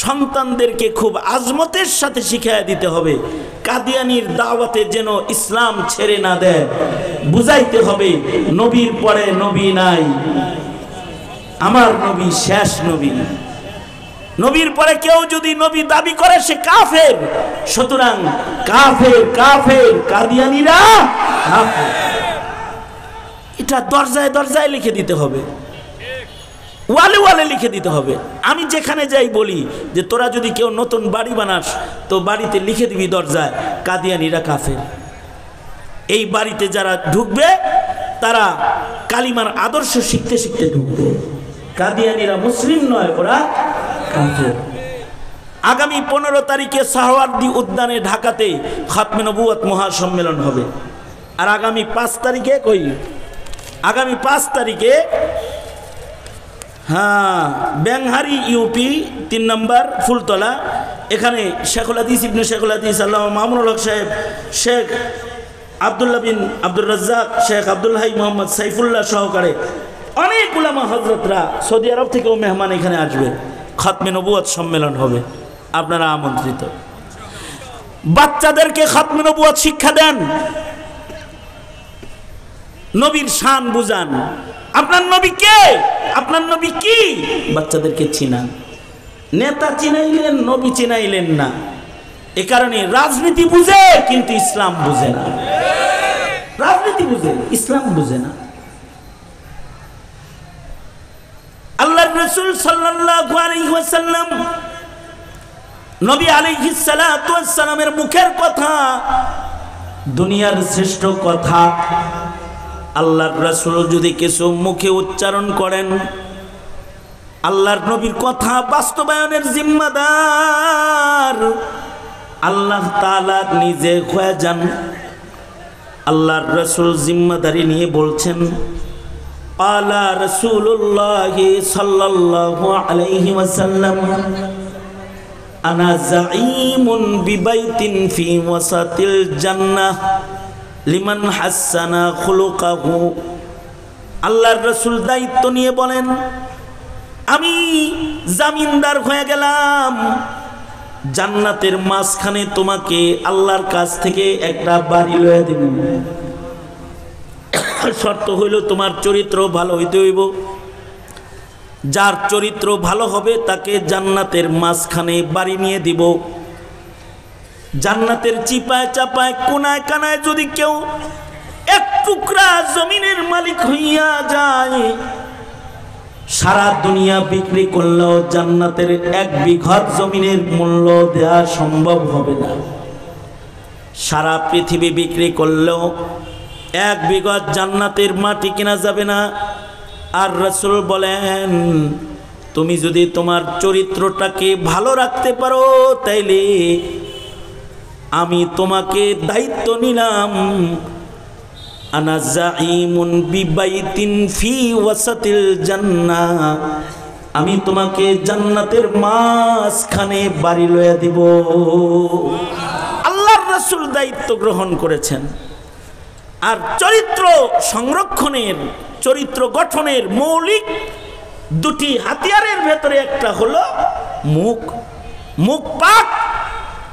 S1: সন্তানদেরকে খুব আজমতের সাথে শিখিয়ে দিতে হবে, কাদিয়ানির দাওয়াতে যেন ইসলাম ছেড়ে না দেয়। বুঝাইতে হবে নবীর পরে নবী নাই, আমার নবী শেষ নবী। নবীর পরে কেউ যদি নবী দাবি করে সে কাফের। সুতরাং কাফের কাফের, কাদিয়ানিরা কাফের, এটা দরজায় দরজায় লিখে দিতে হবে, ওয়ালে ওয়ালে লিখে দিতে হবে। আমি যেখানে যাই বলি যে তোরা যদি কেউ নতুন বাড়ি বানাস তো বাড়িতে লিখে দিবি দরজায়, কাদিয়ানিরা কাফের। এই বাড়িতে যারা ঢুকবে তারা কালিমার আদর্শ শিখতে শিখতে ঢুকবে। কাদিয়ানিরা মুসলিম নয়, ওরা কাফের। আগামী 15 তারিখে সাহওয়ার্দী উদ্যানে ঢাকাতে খাতমে নবুয়ত মহাসম্মেলন হবে। আর আগামী 5 তারিখে আগামী 5 তারিখে ব্যাংহারি ইউপি 3 নম্বর ফুলতলা, এখানে শেখুল হাদিস ইবনে শেখুল হাদিস আল্লামা মামুনুল হক সাহেব, শেখ আব্দুল্লাহ বিন আব্দুর রাজ্জাক, শেখ আব্দুল হাই মোহাম্মদ সাইফুল্লাহ সহকারে অনেক উলামা হযরতরা সৌদি আরব থেকেও মেহমান এখানে আসবে। খাতমে নবুয়ত সম্মেলন হবে, আপনারা আমন্ত্রিত। বাচ্চাদেরকে খাতমে নবুয়ত শিক্ষা দেন, নবীর শান বুঝান। আপনার নবী কে, আপনার নবী কি, বাচ্চাদেরকে চিনান। নেতা চিনাইলেন, নবী চিনাইলেন না। এ কারণে রাজনীতি বুঝে কিন্তু ইসলাম বুঝে না, রাজনীতি বুঝে ইসলাম বুঝে না। আল্লাহর রাসূল সাল্লাল্লাহু আলাইহি ওয়াসাল্লাম, নবী আলাইহিস সালাতু ওয়াস সালামের মুখের কথা দুনিয়ার শ্রেষ্ঠ কথা। আল্লাহর রাসূল যদি কিছু মুখে উচ্চারণ করেন, আল্লাহর নবীর কথা বাস্তবায়নের জিম্মাদার আল্লাহ তাআলা নিজে হয়ে যান। আল্লাহর রাসূল জিম্মাদারি নিয়ে বলছেন, আলা রাসূলুল্লাহ সাল্লাল্লাহু আলাইহি ওয়াসাল্লাম আনা যাঈমুন বিবাইতিন ফি ওয়াসাতিল জান্নাহ লিমান হাসানা খুলুকাহু। আল্লাহর রাসূল দায়িত্ব নিয়ে বলেন, আমি জামিনদার হয়ে গেলাম, জান্নাতের মাঝখানে তোমাকে আল্লাহর কাছ থেকে একটা বাড়ি লইয়া দিব। শর্ত হইল তোমার চরিত্র ভালো হইতে হইব। যার চরিত্র ভালো হবে তাকে জান্নাতের মাঝখানে বাড়ি নিয়ে দিব। জান্নাতের চিপায় চাপায় কোনায় কানায় যদি কেউ এক টুকরা জমিনের মালিক হইয়া যায়, সারা দুনিয়া বিক্রি করলেও জান্নাতের 1 বিঘা জমিনের মূল্য দেওয়া সম্ভব হবে না। সারা পৃথিবী বিক্রি করলেও 1 বিঘা জান্নাতের মাটি কেনা যাবে না। আর রাসূল বলেন, তুমি যদি তোমার চরিত্রটাকে ভালো রাখতে পারো তাইলে আমি তোমাকে দায়িত্ব নিলাম, আনা জাইমুন বিবাইতিন ফি ওয়াসাতিল জান্নাহ, আমি তোমাকে জান্নাতের মাঝখানে বাড়ি লইয়া দিব। আল্লাহর রাসূল দায়িত্ব গ্রহণ করেছেন। আর চরিত্র সংরক্ষণের, চরিত্র গঠনের মৌলিক দুটি হাতিয়ারের ভেতরে একটা হলো মুখ। মুখ পাক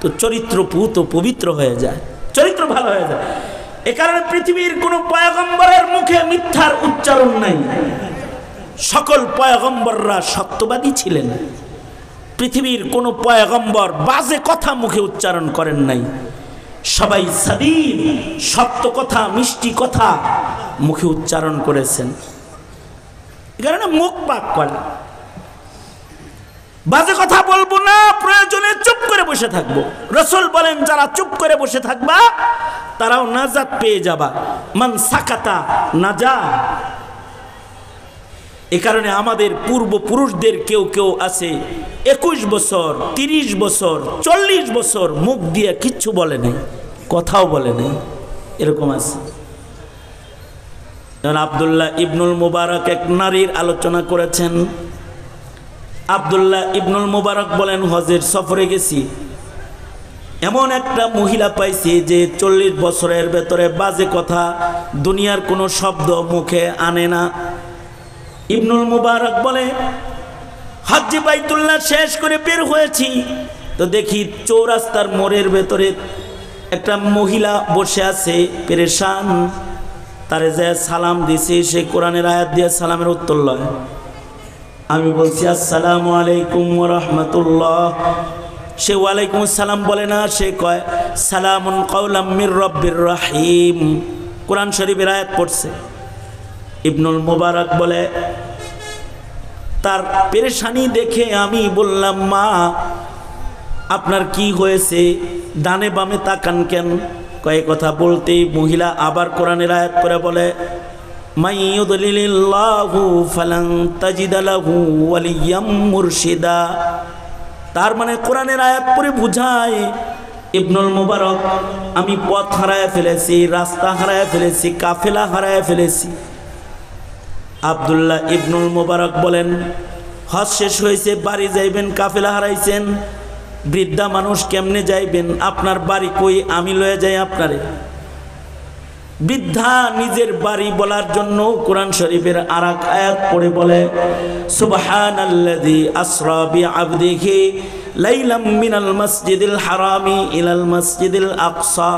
S1: তো চরিত্র পুত পবিত্র হয়ে যায়, চরিত্র ভালো হয়ে যায়। এ কারণে পৃথিবীর কোনো পয়গম্বরের মুখে মিথ্যার উচ্চারণ নাই। সকল পয়গম্বররা সত্যবাদী ছিলেন। পৃথিবীর কোনো পয়গম্বর বাজে কথা মুখে উচ্চারণ করেন নাই। সবাই সাদিক, সত্য কথা, মিষ্টি কথা মুখে উচ্চারণ করেছেন। এ কারণে মুখ পাক করা। বাজে কথা বলবো না, প্রয়োজনে চুপ করে বসে থাকবো। রাসূল বলেন, যারা চুপ করে বসে থাকবা তারাও নাজাত পেয়ে যাবা। মান সাকাতা নাজা। এ কারণে আমাদের পূর্বপুরুষদের কেউ কেউ আছে 21 বছর, 30 বছর, 40 বছর মুখ দিয়ে কিচ্ছু বলে নাই, কথাও বলে নাই, এরকম আছে। যেমন আব্দুল্লাহ ইবনুল মুবারক এক নারীর আলোচনা করেছেন। আব্দুল্লাহ ইবনুল মুবারক বলেন, হজের সফরে গেছি, এমন একটা মহিলা পাইছি যে 40 বছরের ভেতরে বাজে কথা, দুনিয়ার কোনো শব্দ মুখে আনে না। ইবনুল মুবারক বলে, হজ্জে বাইতুল্লাহ শেষ করে বের হয়েছি তো দেখি চৌরাস্তার মোড়ের ভেতরে একটা মহিলা বসে আছে পেরেশান। তারে যে সালাম দিছে, সে কোরআনের আয়াত দিয়ে সালামের উত্তর লয়। আমি বলছি আসসালামু আলাইকুম ওয়া রাহমাতুল্লাহ, সে ওয়ালাইকুম আসসালাম বলে না, সে কয় সালামুন কাওলাম মির রাব্বির রহিম। কোরআন শরীফের আয়াত পড়ছে। ইবনুল মুবারক বলে, তার পেরেশানি দেখে আমি বললাম, মা আপনার কি হয়েছে, ডানে বামে তাকান কেন? কয় কথা বলতেই মহিলা আবার কোরআনের আয়াত করে বলে, মাই ইউদলিলিল্লাহু ফালান তাজিদা লাহু ওয়ালিয়াম মুরশিদা। তার মানে কোরআনের আয়াত পড়ে বুঝায়, ইবনুল মুবারক আমি পথ হারায় ফেলেছি, রাস্তা হারায় ফেলেছি, কাফেলা হারায় ফেলেছি। আব্দুল্লাহ ইবনুল মুবারক বলেন, হজ শেষ হয়েছে, বাড়ি যাইবেন, কাফেলা হারাইছেন, বৃদ্ধা মানুষ কেমনে যাইবেন, আপনার বাড়ি কই, আমি লয়ে যাই আপনারে। বৃদ্ধা নিজের বাড়ি বলার জন্য কোরআন শরীফের আরেক আয়াত পড়ে বলে, সুবহানাল্লাযী আসরা বিআবদিহি লাইলাম মিনাল মাসজিদিল হারামি ইলাল মাসজিদিল আকসা।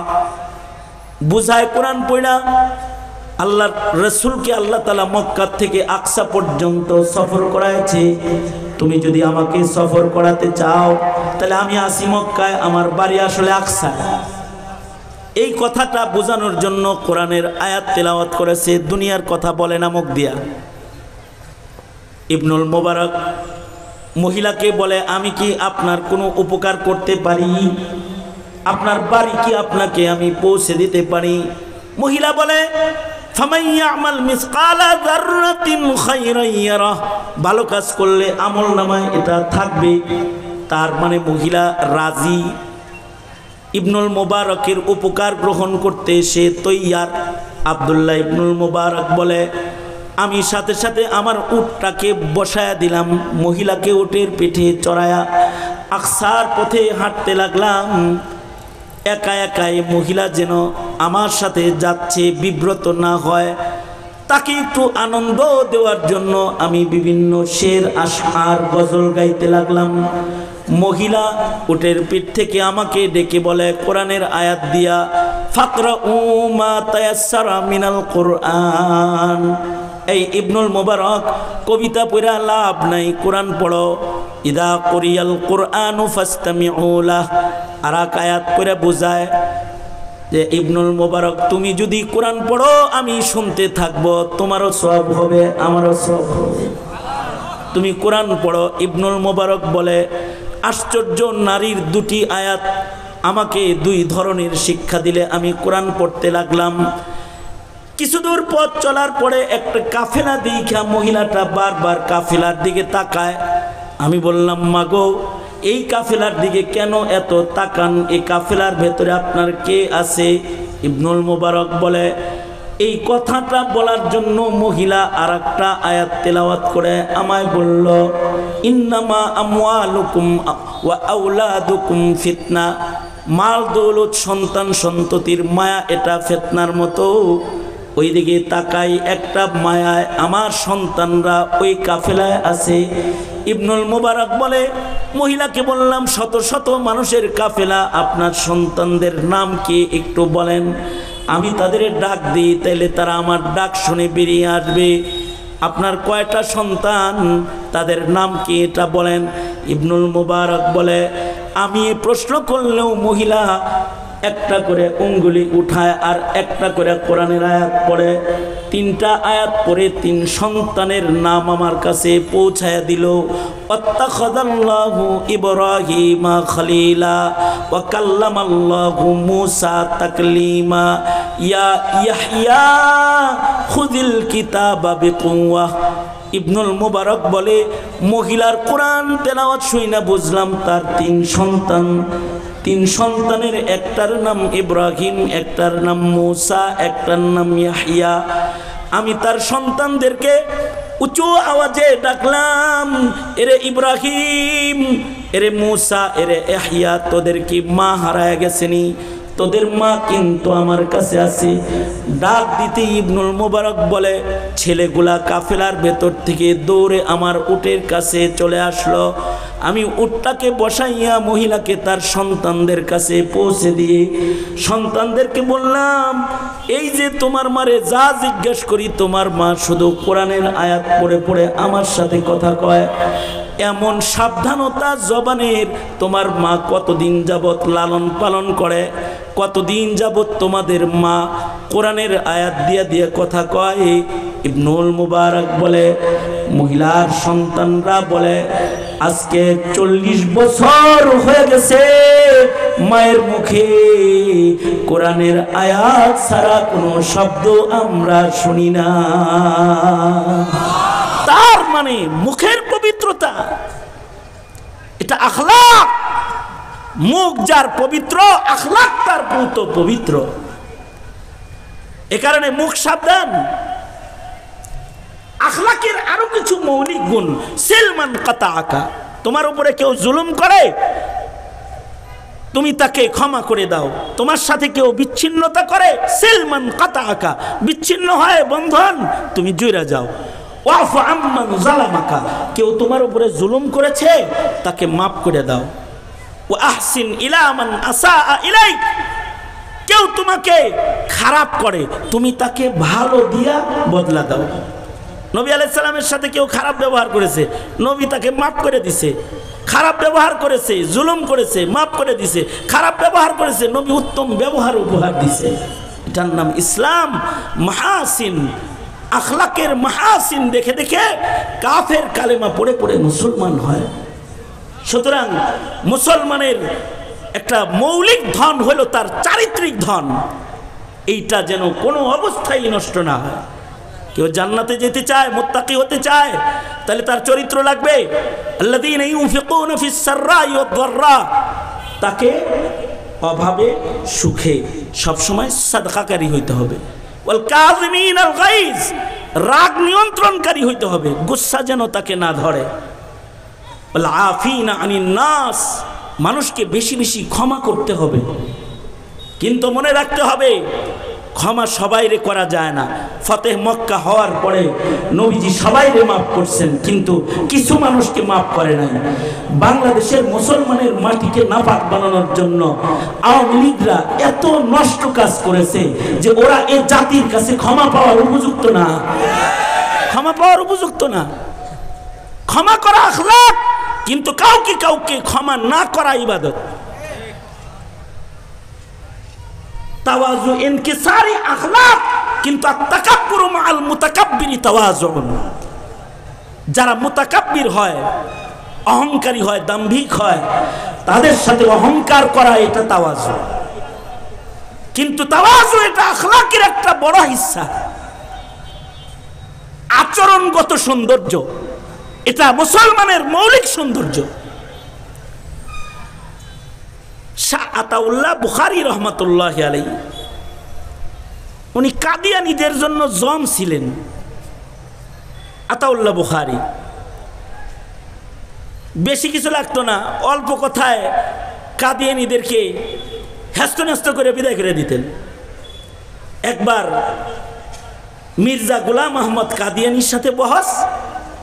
S1: বুঝায় কোরআন পড়া, আল্লাহর রাসূলকে আল্লাহ তাআলা মক্কা থেকে আকসা পর্যন্ত সফর করাইছে। তুমি যদি আমাকে সফর করাতে চাও তাহলে আমি আসি মক্কায়, আমার বাড়ি আসলে আকসা। এই কথাটা বোঝানোর জন্য কোরআনের আয়াত তেলাওয়াত করেছে, দুনিয়ার কথা বলে না মুখ দিয়া। ইবনুল মুবারক মহিলাকে বলে, আমি কি আপনার কোনো উপকার করতে পারি? আপনার বাড়ি কি আপনাকে আমি পৌঁছে দিতে পারি? মহিলা বলে, ফামান ইয়ামাল মিসকালা যাররাতিন খায়রান ইয়ারাহ। ভালো কাজ করলে আমলনামায় এটা থাকবে। তার মানে মহিলা রাজি, ইবনুল মুবারকের উপকার গ্রহণ করতে সে তৈয়ার। আব্দুল্লাহ ইবনুল মুবারক বলে, আমি সাথে সাথে আমার উটটাকে বসায়া দিলাম, মহিলাকে উটের পিঠে চড়ায়া আকসার পথে হাঁটতে লাগলাম। একা একাই মহিলা যেন আমার সাথে যাচ্ছে বিব্রত না হয়, তাকে একটু আনন্দ দেওয়ার জন্য আমি বিভিন্ন শের আশআর গজল গাইতে লাগলাম। মহিলা উটের পিঠ থেকে আমাকে ডেকে বলে কোরআনের আয়াত দিয়া, ফাকরাউ মা তায়াসসারা মিনাল কোরআন। এই ইবনুল মুবারক কবিতা পড়া লাভ নাই, কোরআন পড়ো। ইদা কুরিয়াল কোরআনু ফাসতামিউ লাহ। আর আয়াত করে বোঝায় যে ইবনুল মুবারক তুমি যদি কোরআন পড়ো আমি শুনতে থাকবো, তোমারও সওয়াব হবে আমারও সওয়াব হবে। তুমি কোরআন পড়ো। ইবনুল মুবারক বলে, আশ্চর্য, নারীর দুটি আয়াত আমাকে দুই ধরনের শিক্ষা দিলে আমি কোরআন পড়তে লাগলাম। কিছু দূর পথ চলার পরে একটা কাফেলা দেখা মহিলাটা বারবার কাফেলার দিকে তাকায়। আমি বললাম, মাগো এই কাফেলার দিকে কেন এত তাকান? এই কাফেলার ভেতরে আপনার কে আছে? ইবনুল মুবারক বলে, এই কথাটা বলার জন্য মহিলা আর একটা আয়াত তেলাওয়াত করে আমায় বলল, ইন্নামা আমওয়ালুকুম ওয়া আওলাদুকুম ফিতনা, মাল দৌলত সন্তান সন্ততির মায়া এটা ফিতনার মতো। ওইদিকে তাকাই, একটা মায়ায় আমার সন্তানরা ওই কাফেলায় আছে। ইবনুল মুবারক বলে, মহিলাকে বললাম, শত শত মানুষের কাফেলা, আপনার সন্তানদের নাম কি একটু বলেন, আমি তাদের ডাক দিই, তাইলে তারা আমার ডাক শুনে বেরিয়ে আসবে। আপনার কয়টা সন্তান, তাদের নাম কি এটা বলেন। ইবনুল মুবারক বলে, আমি প্রশ্ন করলেও মহিলা একটা করে উঙ্গুলি উঠায় আর একটা করে কোরআনের আয়াত পড়ে। 3টা আয়াত পড়ে 3 সন্তানের নাম আমার কাছে পৌঁছায়া দিল। ওয়াত্তাখাযাল্লাহু ইব্রাহিমা খলিলা ওয়া কাল্লামাল্লাহু মূসা তাকলিমা ইয়া ইয়াহইয়া খুযিল কিতাবা বিকুওয়া। ইবনুল মুবারক বলে, মহিলার কোরআন তেলাওয়াত শুনে বুঝলাম তার 3 সন্তান। 3 সন্তানের একটার নাম ইব্রাহিম, একটার নাম মূসা, একটার নাম ইয়াহইয়া। আমি তার সন্তানদেরকে উঁচু আওয়াজে ডাকলাম, এরে ইব্রাহিম, এরে মূসা, এরে ইয়াহইয়া, তোদের কি মা হারায় গেছেনি? তোদের মা কিন্তু আমার কাছে আছে। ডাক দিতে ইবনুল মুবারক বলে, ছেলেগুলা কাফেলার ভেতর থেকে দৌড়ে আমার উটের কাছে চলে আসলো। আমি উটটাকে বসাইয়া মহিলাকে তার সন্তানদের কাছে পৌঁছে দিয়ে সন্তানদেরকে বললাম, এই যে তোমার মারে যা জিজ্ঞেস করি, তোমার মা শুধু কোরআনের আয়াত পড়ে পড়ে আমার সাথে কথা কয়। এমন সাবধানতা জবানের তোমার মা কতদিন যাবত লালন পালন করে, কতদিন যাবত তোমাদের মা কোরআনের আয়াত দিয়া দিয়ে কথা কয়। ইবনুল মুবারক বলে, মহিলার সন্তানরা বলে, আজকে 40 বছর হয়ে গেছে মায়ের মুখে কোরআনের আয়াত ছাড়া কোনো শব্দ আমরা শুনি না। তার মানে মুখের পবিত্রতা, এটা আখলাক। মুখ যার পবিত্র, আখলাক তার পুত পবিত্র। এ কারণে মুখ সাবধান। আখলাকের আরো কিছু মৌলিক গুণ, সিলমান কাতাআকা, তোমার উপরে কেউ জুলুম করে তুমি তাকে ক্ষমা করে দাও। তোমার সাথে কেউ বিচ্ছিন্নতা করে, সিলমান কাতাআকা, বিচ্ছিন্ন হয় বন্ধন, তুমি জুড়ে যাও। ওয়াফু আম্মান যালামাকা, কেউ তোমার উপরে জুলুম করেছে তাকে মাফ করে দাও। ওয়া আহসিন ইলা মান আসাআ ইলাইক, কেউ তোমাকে খারাপ করে তুমি তাকে ভালো দিয়া বদলা দাও। নবী আলাইহিস সালামের সাথে কেউ খারাপ ব্যবহার করেছে, নবী তাকে মাফ করে দিছে। খারাপ ব্যবহার করেছে, জুলুম করেছে, মাফ করে দিছে। খারাপ ব্যবহার করেছে, নবী উত্তম ব্যবহার উপহার দিছে। এটার নাম ইসলাম। মাহাসিন, আখলাকের মাহাসিন দেখে দেখে কাফের কালেমা পড়ে পড়ে মুসলমান হয়। সুতরাং মুসলমানের একটা মৌলিক ধন হলো তার চারিত্রিক ধন। এইটা যেন কোনো অবস্থায় নষ্ট না হয়। কেউ জান্নাতে যেতে চায়, মুত্তাকি হতে চায়, তাহলে তার চরিত্র লাগবে। আল্লাযীনা ইউনফিকুনা ফিস সাররাই ওয়াদ দাররা, তাকে অভাবে সুখে সবসময় সাদকাকারী হইতে হবে। ওয়াল কাযিমিনাল গায়জ, রাগ নিয়ন্ত্রণকারী হইতে হবে, গুসা যেন তাকে না ধরে। ওয়াল আফিনা আনিন নাস, মানুষকে বেশি বেশি ক্ষমা করতে হবে। কিন্তু মনে রাখতে হবে, ক্ষমা সবাইরে করা যায় না। ফতেহ মক্কা হওয়ার পরে নবীজি সবাইরে মাফ করছেন, কিন্তু কিছু মানুষকে মাফ করে নাই। বাংলাদেশের মুসলমানের মাটিকে নাপাক বানানোর জন্য আওয়ামী লীগরা এত নষ্ট কাজ করেছে যে ওরা এই জাতির কাছে ক্ষমা পাওয়ার উপযুক্ত না। ক্ষমা পাওয়ার উপযুক্ত না। ক্ষমা করা আখলাক, কিন্তু কাউকে কাউকে ক্ষমা না করা ইবাদত। তাওয়াজু ইনকিসারি আখলাক, কিন্তু আত-তাকাব্বুরু মাআল মুতাকাব্বিরি তাওয়াজুন। যারা মুতাকাব্বির হয়, অহংকারী হয়, দাম্ভিক হয়, তাদের সাথে অহংকার করা এটা তাওয়াজু। কিন্তু তাওয়াজু এটা আখলাকের একটা বড় হিস্সা, আচরণগত সৌন্দর্য। এটা মুসলমানের মৌলিক সৌন্দর্য। শাহ আতাউল্লাহ বুখারী রহমাতুল্লাহি আলাইহি উনি কাদিয়ানীদের জন্য জম ছিলেন। আতাউল্লাহ বুখারী বেশি কিছু লাগতো না, অল্প কথায় কাদিয়ানীদেরকে হ্যাস্ত করে বিদায় করে দিতেন। একবার মির্জা গোলাম আহমদ কাদিয়ানীর সাথে বহস,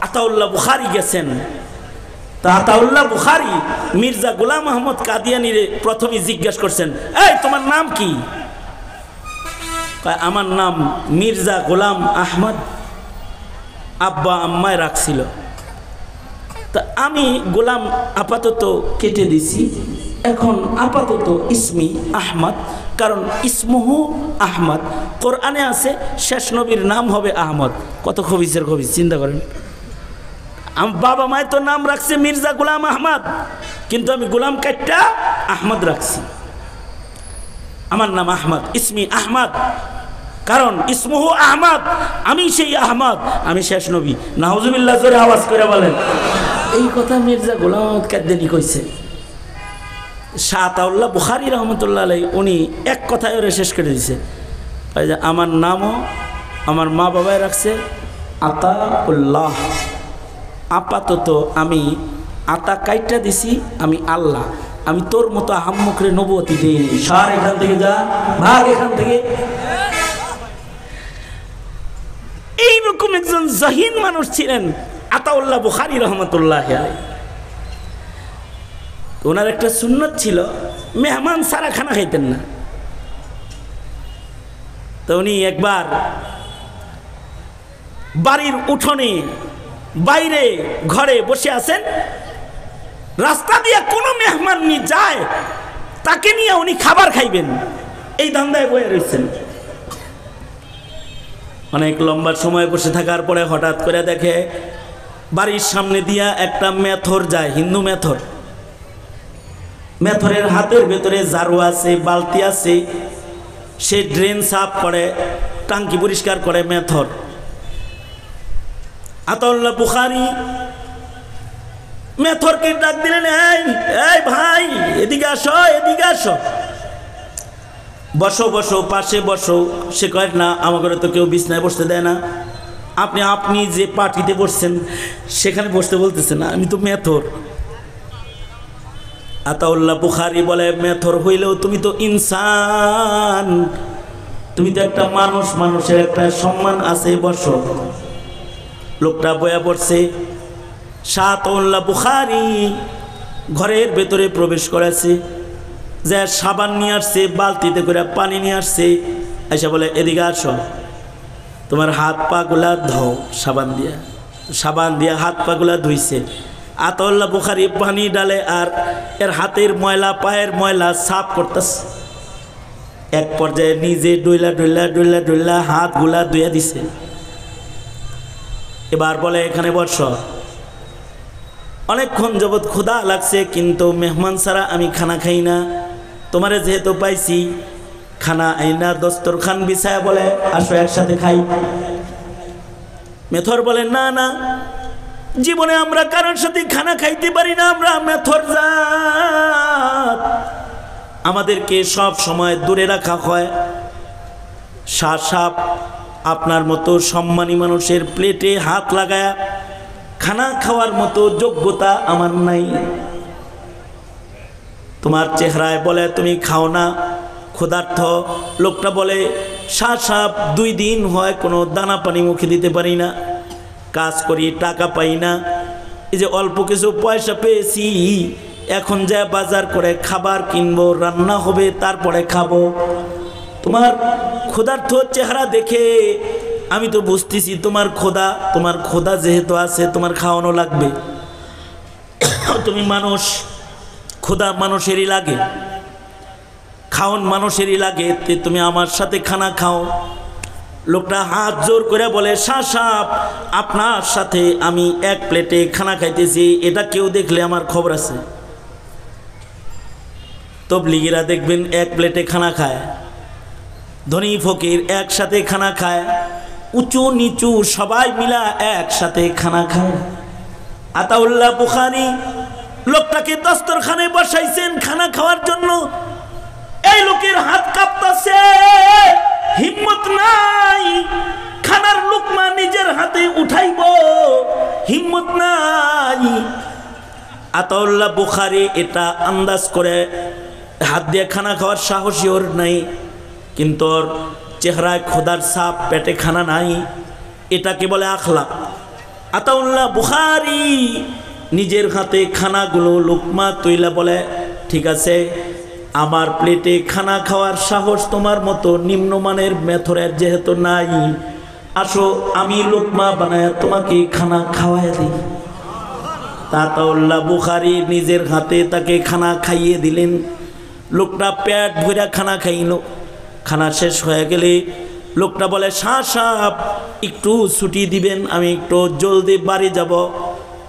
S1: আতাউল্লাহ বুখারী গেছেন। তা আতাউল্লাহ বুখারী মির্জা গোলাম আহমদ কাদিয়ানীরে প্রথমে জিজ্ঞাসা করছেন, এই তোমার নাম কি? আমার নাম মির্জা গোলাম আহমদ, আব্বা আম্মায় রাখছিল, তা আমি গোলাম আপাতত কেটে দিছি, এখন আপাতত ইসমি আহমদ, কারণ ইসমুহু আহমদ, কোরআনে আছে শেষ নবীর নাম হবে আহমদ। কত খবিসের খবিস চিন্তা করেন। বাবা মায় তো নাম রাখছে মির্জা গোলাম আহমদ, কিন্তু আমি গোলাম কাটটা আহমদ রাখছি। আমার নাম আহমদ, ইসমি আহমদ, কারণ ইসমুহু আহমদ, আমি সেই আহমদ, আমি শেষ নবী। নাউজুবিল্লাহ জোরে আওয়াজ করে বলেন। এই কথা মির্জা গোলাম আহমদ কাদ্দানি কইছে। শাহ আতাউল্লাহ বুখারী রহমতুল্লাহ আলাইহি উনি এক কথায় ওরে শেষ করে দিছে, আমার নামও আমার মা বাবাই রাখছে আতাউল্লাহ, আপাতত আমি আতা কাইটা দিছি, আমি আল্লাহ, আমি তোর মতো আহাম্মকরে নবুয়তি দেইনি। সার এখান থেকে যা, ভাগ এখান থেকে। এইরকম একজন জাহিন মানুষ ছিলেন আতাউল্লাহ বুখারী রহমতুল্লাহ আলাইহি। ওনার একটা সুন্নত ছিল, মেহমান সারা খানা খাইতেন না। তো উনি একবার বাড়ির উঠোনে বাইরে ঘরে বসে আছেন, রাস্তা দিয়ে কোনো মেহমান নিয়ে যায় তাকে নিয়ে উনি খাবার খাইবেন, এই ধান্দায় বয়ে রয়েছেন। অনেক লম্বা সময় বসে থাকার পরে হঠাৎ করে দেখে বাড়ির সামনে দিয়া একটা মেথর যায়, হিন্দু মেথর। মেথরের হাতের ভেতরে ঝাড়ু আছে, বালতি আছে, সে ড্রেন সাফ করে, টাঙ্কি পরিষ্কার করে মেথর। আতাউল্লাহ বুখারী মেথরকে ডাক দিলেন, এই ভাই এদিকে আসো, এদিকে আসো, বসো বসো, পাশে বসো। সে কয় না, আমাকে তো কেউ বিছনায় বসতে দেয় না, আপনি যে পার্টিতে বসছেন সেখানে বসতে বলতেছে না, আমি তো মেথর। আতাউল্লাহ বুখারী বলে, মেথর হইলেও তুমি তো ইনসান, তুমি তো একটা মানুষ, মানুষের একটা সম্মান আছে, বসো। লোকটা বয়া পড়ছে। শাহ আতাউল্লাহ বুখারী ঘরের ভেতরে প্রবেশ করেছে, যে সাবান নিয়ে আসছে, বালতিতে করে পানি নিয়ে আসছে, এসে বলে এদিকে আসো, তোমার হাত পা গুলা ধোও সাবান দিয়ে হাত পা গুলা ধুইছে। আতাউল্লাহ বুখারী পানি ডালে আর এর হাতের ময়লা পায়ের ময়লা সাফ করতেছে। এক পর্যায়ে নিজে ডইলা হাত গুলা ধুইয়া দিছে। এবার বলে এখানে বসো, অনেকক্ষণ যাবৎ ক্ষুধা লাগছে, কিন্তু মেহমান ছাড়া আমি খানা খাই না, তোমারে যেহেতু পাইছি খানা আইনা দস্তরখান বিছায়া বলে আসো একসাথে খাই। মেথর বলে, না না, জীবনে আমরা কারোর সাথে খানা খাইতে পারি না, আমরা মেথর জাত, আমাদেরকে সব সময় দূরে রাখা হয়। সাপ আপনার মতো সম্মানী মানুষের প্লেটে হাত লাগায়া খানা খাওয়ার মতো যোগ্যতা আমার নাই। তোমার চেহারায় বলে তুমি খাও না, ক্ষুধার্ত। লোকটা বলে, সাপ 2 দিন হয় কোনো দানা পানি মুখে দিতে পারি না, কাজ করি টাকা পাই না, এই যে অল্প কিছু পয়সা পেয়েছি, এখন যা বাজার করে খাবার কিনবো, রান্না হবে, তারপরে খাবো। তোমার ক্ষুধার্ত চেহারা দেখে আমি তো বুঝতেছি তোমার ক্ষুধা যেহেতু আছে, তোমার খাওয়ানো লাগবে। তুমি মানুষ, ক্ষুধা মানুষেরই লাগে, খাওন মানুষেরই লাগে, তুমি আমার সাথে খানা খাও। লোকটা হাত জোর করে বলে, সাপ আপনার সাথে আমি এক প্লেটে খানা খাইতেছি, এটা কেউ দেখলে আমার খবর আছে। তবলিগীরা দেখবেন এক প্লেটে খানা খায়, ধনী ফকির একসাথে খানা খায়, উঁচু নিচু সবাই মিলা একসাথে খানা খায়। আতাউল্লাহ বুখারী লোকটাকে দস্তরখানে বসাইছেন খানা খাওয়ার জন্য। এই লোকের হাত কাঁপতাছে, হিম্মত নাই, খানার লুকমা নিজের হাতে উঠাইব, হিম্মত নাই। আতাউল্লাহ বুখারী এটা আন্দাজ করে হাত দিয়ে খানা খাওয়ার সাহসী ওর নাই, কিন্তু ওর চেহারায় খোদার ছাপ, পেটে খানা নাই। এটাকে বলে আখলাক। আতাউল্লাহ বুখারী নিজের হাতে খানাগুলো লুকমা তুইলা বলে, ঠিক আছে, আমার প্লেটে খানা খাওয়ার সাহস তোমার মতো নিম্নমানের মেথরের যেহেতু নাই, আসো আমি লুকমা বানায় তোমাকে খানা খাওয়াই দিই। আতাউল্লাহ বুখারী নিজের হাতে তাকে খানা খাইয়ে দিলেন। লোকটা পেট ভরে খানা খাইল। খানা শেষ হয়ে গেলে লোকটা বলে, শাহ সাহেব একটু ছুটি দিবেন, আমি একটু জলদি বাড়ি যাব,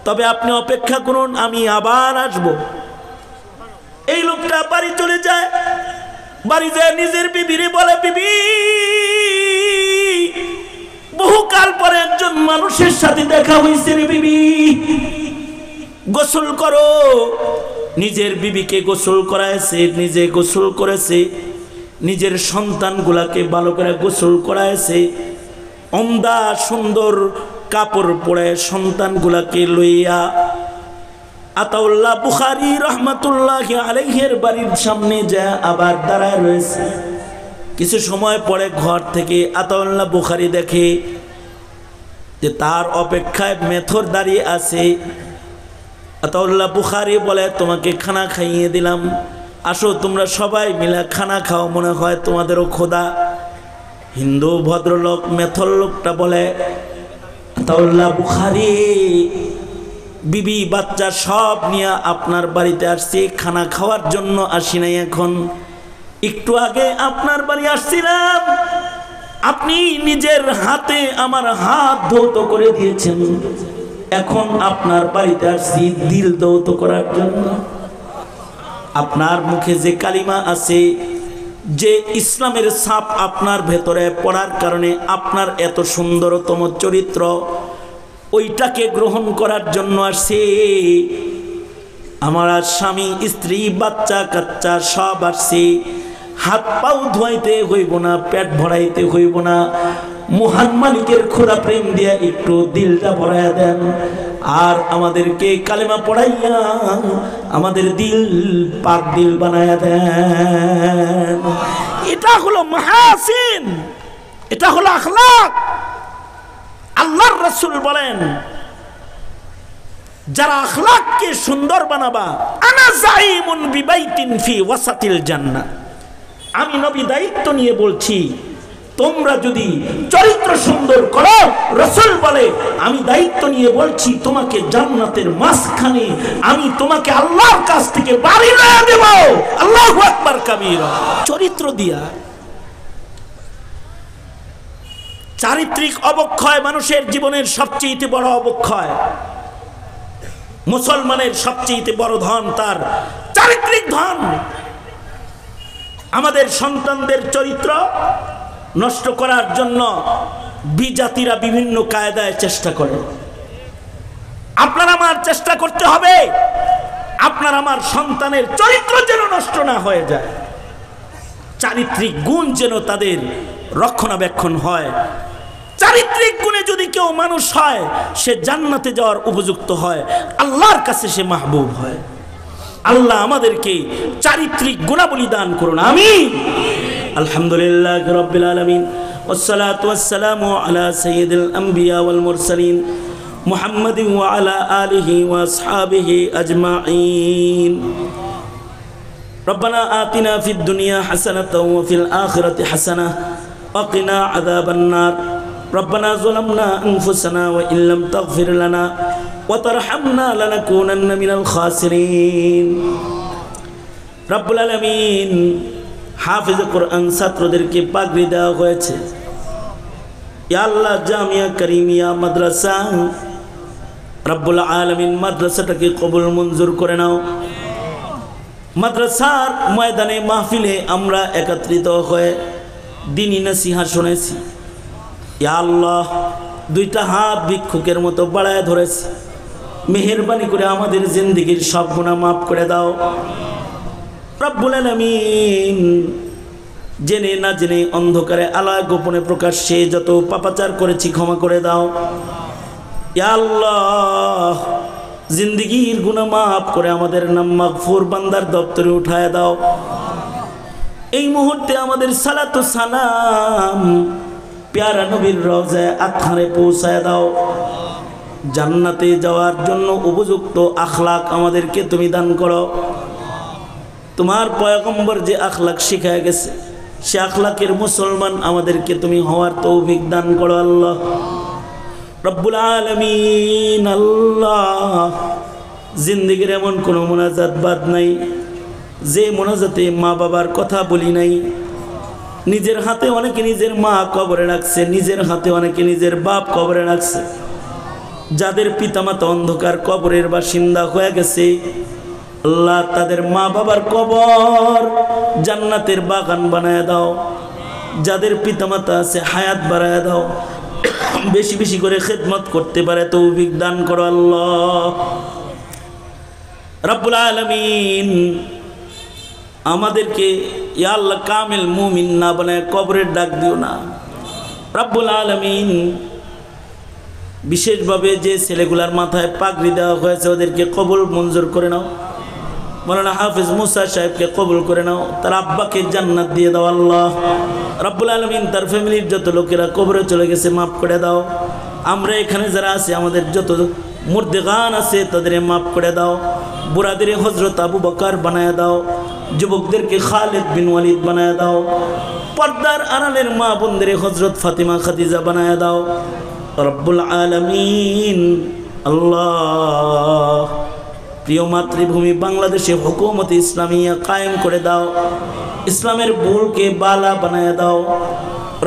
S1: তবে আপনি অপেক্ষা করুন, আমি আবার আসব। এই লোকটা বাড়ি চলে যায়। বাড়ি যায় নিজের বিবিরে বলে, বিবি, বহুকাল পরে একজন মানুষের সাথে দেখা হয়েছে রে বিবি, গোসল করো। নিজের বিবিকে গোসল করাইছে, নিজে গোসল করেছে, নিজের সন্তানগুলাকে ভালো করে গোসল করাইছে, ওমদা সুন্দর কাপড় পরে সন্তানগুলাকে লইয়া আতাউল্লাহ বুখারী রহমাতুল্লাহি আলাইহির বাড়ির সামনে যা আবার দাঁড়ায় রয়েছে। কিছু সময় পরে ঘর থেকে আতাউল্লাহ বুখারী দেখে যে তার অপেক্ষায় মেথর দাঁড়িয়ে আছে। আতাউল্লাহ বুখারী বলে, তোমাকে খানা খাইয়ে দিলাম, আসো তোমরা সবাই মিলে খানা খাও, মনে হয় তোমাদেরও খোদা। হিন্দু ভদ্রলোক মেথর লোকটা বলে, আতাউল্লাহ বুখারী, বিবি বাচ্চা সব নিয়ে আপনার বাড়িতে আসছি, খানা খাওয়ার জন্য আসি নাই। এখন একটু আগে আপনার বাড়ি আসছিলাম, আপনি নিজের হাতে আমার হাত ধৌত করে দিয়েছেন, এখন আপনার বাড়িতে আসছি দিল ধৌত করার জন্য। আপনার মুখে যে কালিমা আছে, যে ইসলামের ছাপ আপনার ভেতরে পড়ার কারণে আপনার এত সুন্দরতম চরিত্র, ওইটাকে গ্রহণ করার জন্য আসছে। আমার স্বামী স্ত্রী বাচ্চা কাচ্চা সব আসছে, হাত পাও ধোয়াইতে হইব না, পেট ভরাইতে হইব না, মহান মালিকের খোদা প্রেম দিয়া একটু দিলটা ভরাইয়া দেন, আর আমাদেরকে কালেমা পড়াইয়া আমাদের দিল পাক দিল বানাইয়া দেন। এটা হলো মাহাসিন, এটা হলো আখলাক। আল্লাহর রাসূল বলেন, যারা আখলাককে সুন্দর বানাবা, আনা যাইমুন বিবাইতিন ফি ওয়াসাতিল জান্নাহ, আমি নবী দায়িত্ব নিয়ে বলছি, তোমরা যদি চরিত্র সুন্দর করো, রাসূল বলে আমি দায়িত্ব নিয়ে বলছি, তোমাকে জান্নাতের মাঝখানে আমি তোমাকে আল্লাহর কাছ থেকে বাড়ি লয়ে দেব। আল্লাহু আকবার কাবীরা। চরিত্র দিয়া। চারিত্রিক অবক্ষয় মানুষের জীবনের সবচেয়ে বড় অবক্ষয়। মুসলমানের সবচেয়ে বড় ধন তার চারিত্রিক ধন। আমাদের সন্তানদের চরিত্র নষ্ট করার জন্য বিজাতিরা বিভিন্ন কায়দায় চেষ্টা করে। আপনার আমার চেষ্টা করতে হবে, আপনার আমার সন্তানের চরিত্র যেন নষ্ট না হয়ে যায়, চারিত্রিক গুণ যেন তাদের রক্ষণাবেক্ষণ হয়। চারিত্রিক গুণে যদি কেউ মানুষ হয়, সে জান্নাতে যাওয়ার উপযুক্ত হয়, আল্লাহর কাছে সে মাহবুব হয়। আল্লাহ আমাদেরকে চারিত্রিক গুণাবলী দান করুন, আমিন। আলহামদুলিল্লাহ রাব্বিল আলামিন, ওয়াসসালাতু ওয়াসসালামু আলা সাইয়্যিদিল আম্বিয়া ওয়াল মুরসালিন মুহাম্মাদিন ওয়া আলা আলিহি ওয়া আসহাবিহি আজমাইন। রব্বানা আতিনা ফিদ দুনিয়া হাসানাতাও ওয়া ফিল আখিরাতি হাসানাহ ওয়া কিনা আযাবান নার। রব্বানা যালামনা আনফুসানা ওয়া ইল্লাম তাগফির লানা ওয়া তারহামনা লানাকুনান্না মিনাল খাসিরিন। রব্বুল আলামিন, হাফিজ কোরআন ছাত্রদেরকে পাগড়ি দেওয়া হয়েছে। ইয়া আল্লাহ, জামিয়া কারিমিয়া মাদ্রাসা, রব্বুল আলামিন মাদ্রাসাটাকে কবুল মঞ্জুর করে নাও। মাদ্রাসার ময়দানে মাহফিলে আমরা একত্রিত হয়ে দ্বীনি নসিহত শুনেছি। ইয়া আল্লাহ, দুইটা হাত ভিক্ষুকের মতো বাড়ায় ধরেছি। মেহেরবানি করে আমাদের জিন্দেগীর সব গুনাহ মাফ করে দাও রব্বুল আলামিন। জেনে না জেনে অন্ধকারে আলোয় গোপনে প্রকাশ্যে যত পাপাচার করেছি ক্ষমা করে দাও ইয়া আল্লাহ। জিন্দেগীর গুনাহ মাফ করে আমাদের নাম মাগফুর বান্দার দপ্তরে উঠায় দাও। এই মুহূর্তে আমাদের সালাতু সালাম প্যারা নবীর রওজায় আতহারে পৌঁছায় দাও। জান্নাতে যাওয়ার জন্য উপযুক্ত আখলাক আমাদেরকে তুমি দান করো। তোমার পয়গম্বর যে আখলাক শিখায় গেছে সে আখলাকের মুসলমান আমাদেরকে তুমি হওয়ার তৌফিক দান করো আল্লাহ রব্বুল আলামিন। আল্লাহ জিন্দেগীর এমন কোনো মোনাজাত বাদ নাই যে মোনাজাতে মা বাবার কথা বলি নাই। নিজের হাতে অনেকে নিজের মা কবরে রাখছে, নিজের হাতে অনেকে নিজের বাপ কবরে রাখছে। যাদের পিতামাতা অন্ধকার কবরের বাসিন্দা হয়ে গেছে আল্লাহ তাদের মা বাবার কবর জান্নাতের বাগান বানায় দাও। যাদের পিতামাতা আছে হায়াত বাড়ায় দাও, বেশি বেশি করে খেদমত করতে পারে তৌফিক দান করো আল্লাহ রব্বুল আলামিন। আমাদেরকে ইয়া আল্লাহ কামিল মুমিন না বানায় কবরের ডাক দিও না রব্বুল আলামিন। বিশেষভাবে যে ছেলেগুলার মাথায় পাগড়ি দেওয়া হয়েছে ওদেরকে কবুল মঞ্জুর করে নাও। মাওলানা হাফেজ মুসা সাহেবকে কবুল করে নাও, তার আব্বাকে জান্নাত দিয়ে দাও আল্লাহ রব্বুল আলামিন। তার ফ্যামিলির যত লোকেরা কবরে চলে গেছে মাফ করে দাও। আমরা এখানে যারা আছি আমাদের যত মুর্দেগান আছে তাদের মাফ করে দাও। বুড়াদের হজরত আবু বকর বানায় দাও, যুবকদেরকে খালিদ বিন ওয়ালিদ বানায় দাও, পর্দার আড়ালের মা বোনদের হজরত ফাতিমা খাদিজা বানায় দাও রব্বুল আলামিন। আল্লাহ প্রিয় মাতৃভূমি বাংলাদেশে হুকুমত ইসলামিয়া কায়েম করে দাও, ইসলামের বুলকে বালা বানায় দাও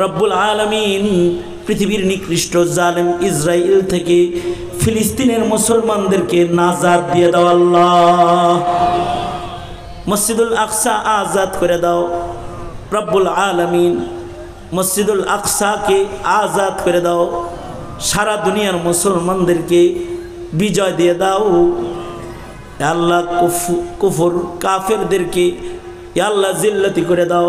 S1: রব্বুল আলামিন। পৃথিবীর নিকৃষ্ট জালেম ইসরায়েল থেকে ফিলিস্তিনের মুসলমানদেরকে নাজাত দিয়ে দাও আল্লাহ। মসজিদুল আকসা আজাদ করে দাও রব্বুল আলামিন। মসজিদুল আকসাকে আজাদ করে দাও, সারা দুনিয়ার মুসলমানদেরকে বিজয় দিয়ে দাও আল্লাহ। কুফর কাফেরদেরকে আল্লাহ জিল্লাতি করে দাও,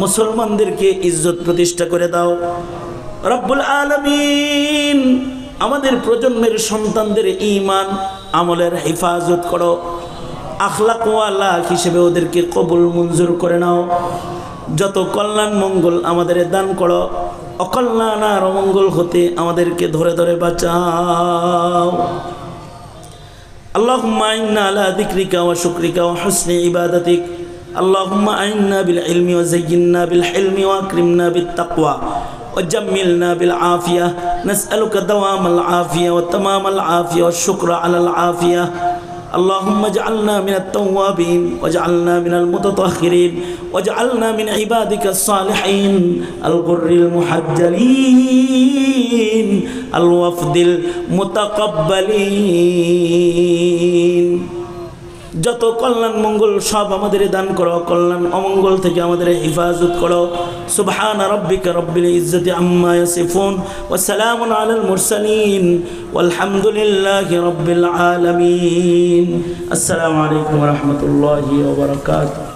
S1: মুসলমানদেরকে ইজ্জত প্রতিষ্ঠা করে দাও রব্বুল আলামিন। আমাদের প্রজন্মের সন্তানদের ঈমান আমলের হেফাজত করো, আখলাক ওয়ালা হিসেবে ওদেরকে কবুল মঞ্জুর করে নাও। যত কল্যাণ মঙ্গল আমাদের দান করো, অকল্যাণ আর অমঙ্গল হতে আমাদেরকে ধরে ধরে বাঁচাও। اللهم أعنا على ذكرك وشكرك وحسن عبادتك. اللهم أعنا بالعلم وزينا بالحلم وأكرمنا بالتقوى وجملنا بالعافية. نسألك دوام العافية وتمام العافية والشكر على العافية. اللهم اجعلنا من التوابين واجعلنا من المتطهرين واجعلنا من عبادك الصالحين الغر المحجلين الوفد المتقبلين. যত কল্যাণ মঙ্গল সব আমাদের দান করো, কল্যাণ অমঙ্গল থেকে আমাদের হেফাজত করো। সুবহান রাব্বিকা রাব্বিল ইজ্জাতি আম্মা ইয়াসিফুন ওয়া সালামুন আলাল মুরসালিন ওয়ালহামদুলিল্লাহি রাব্বিল আলামিন। আসসালামু আলাইকুম ওয়া রাহমাতুল্লাহি ওয়া বারাকাতুহু।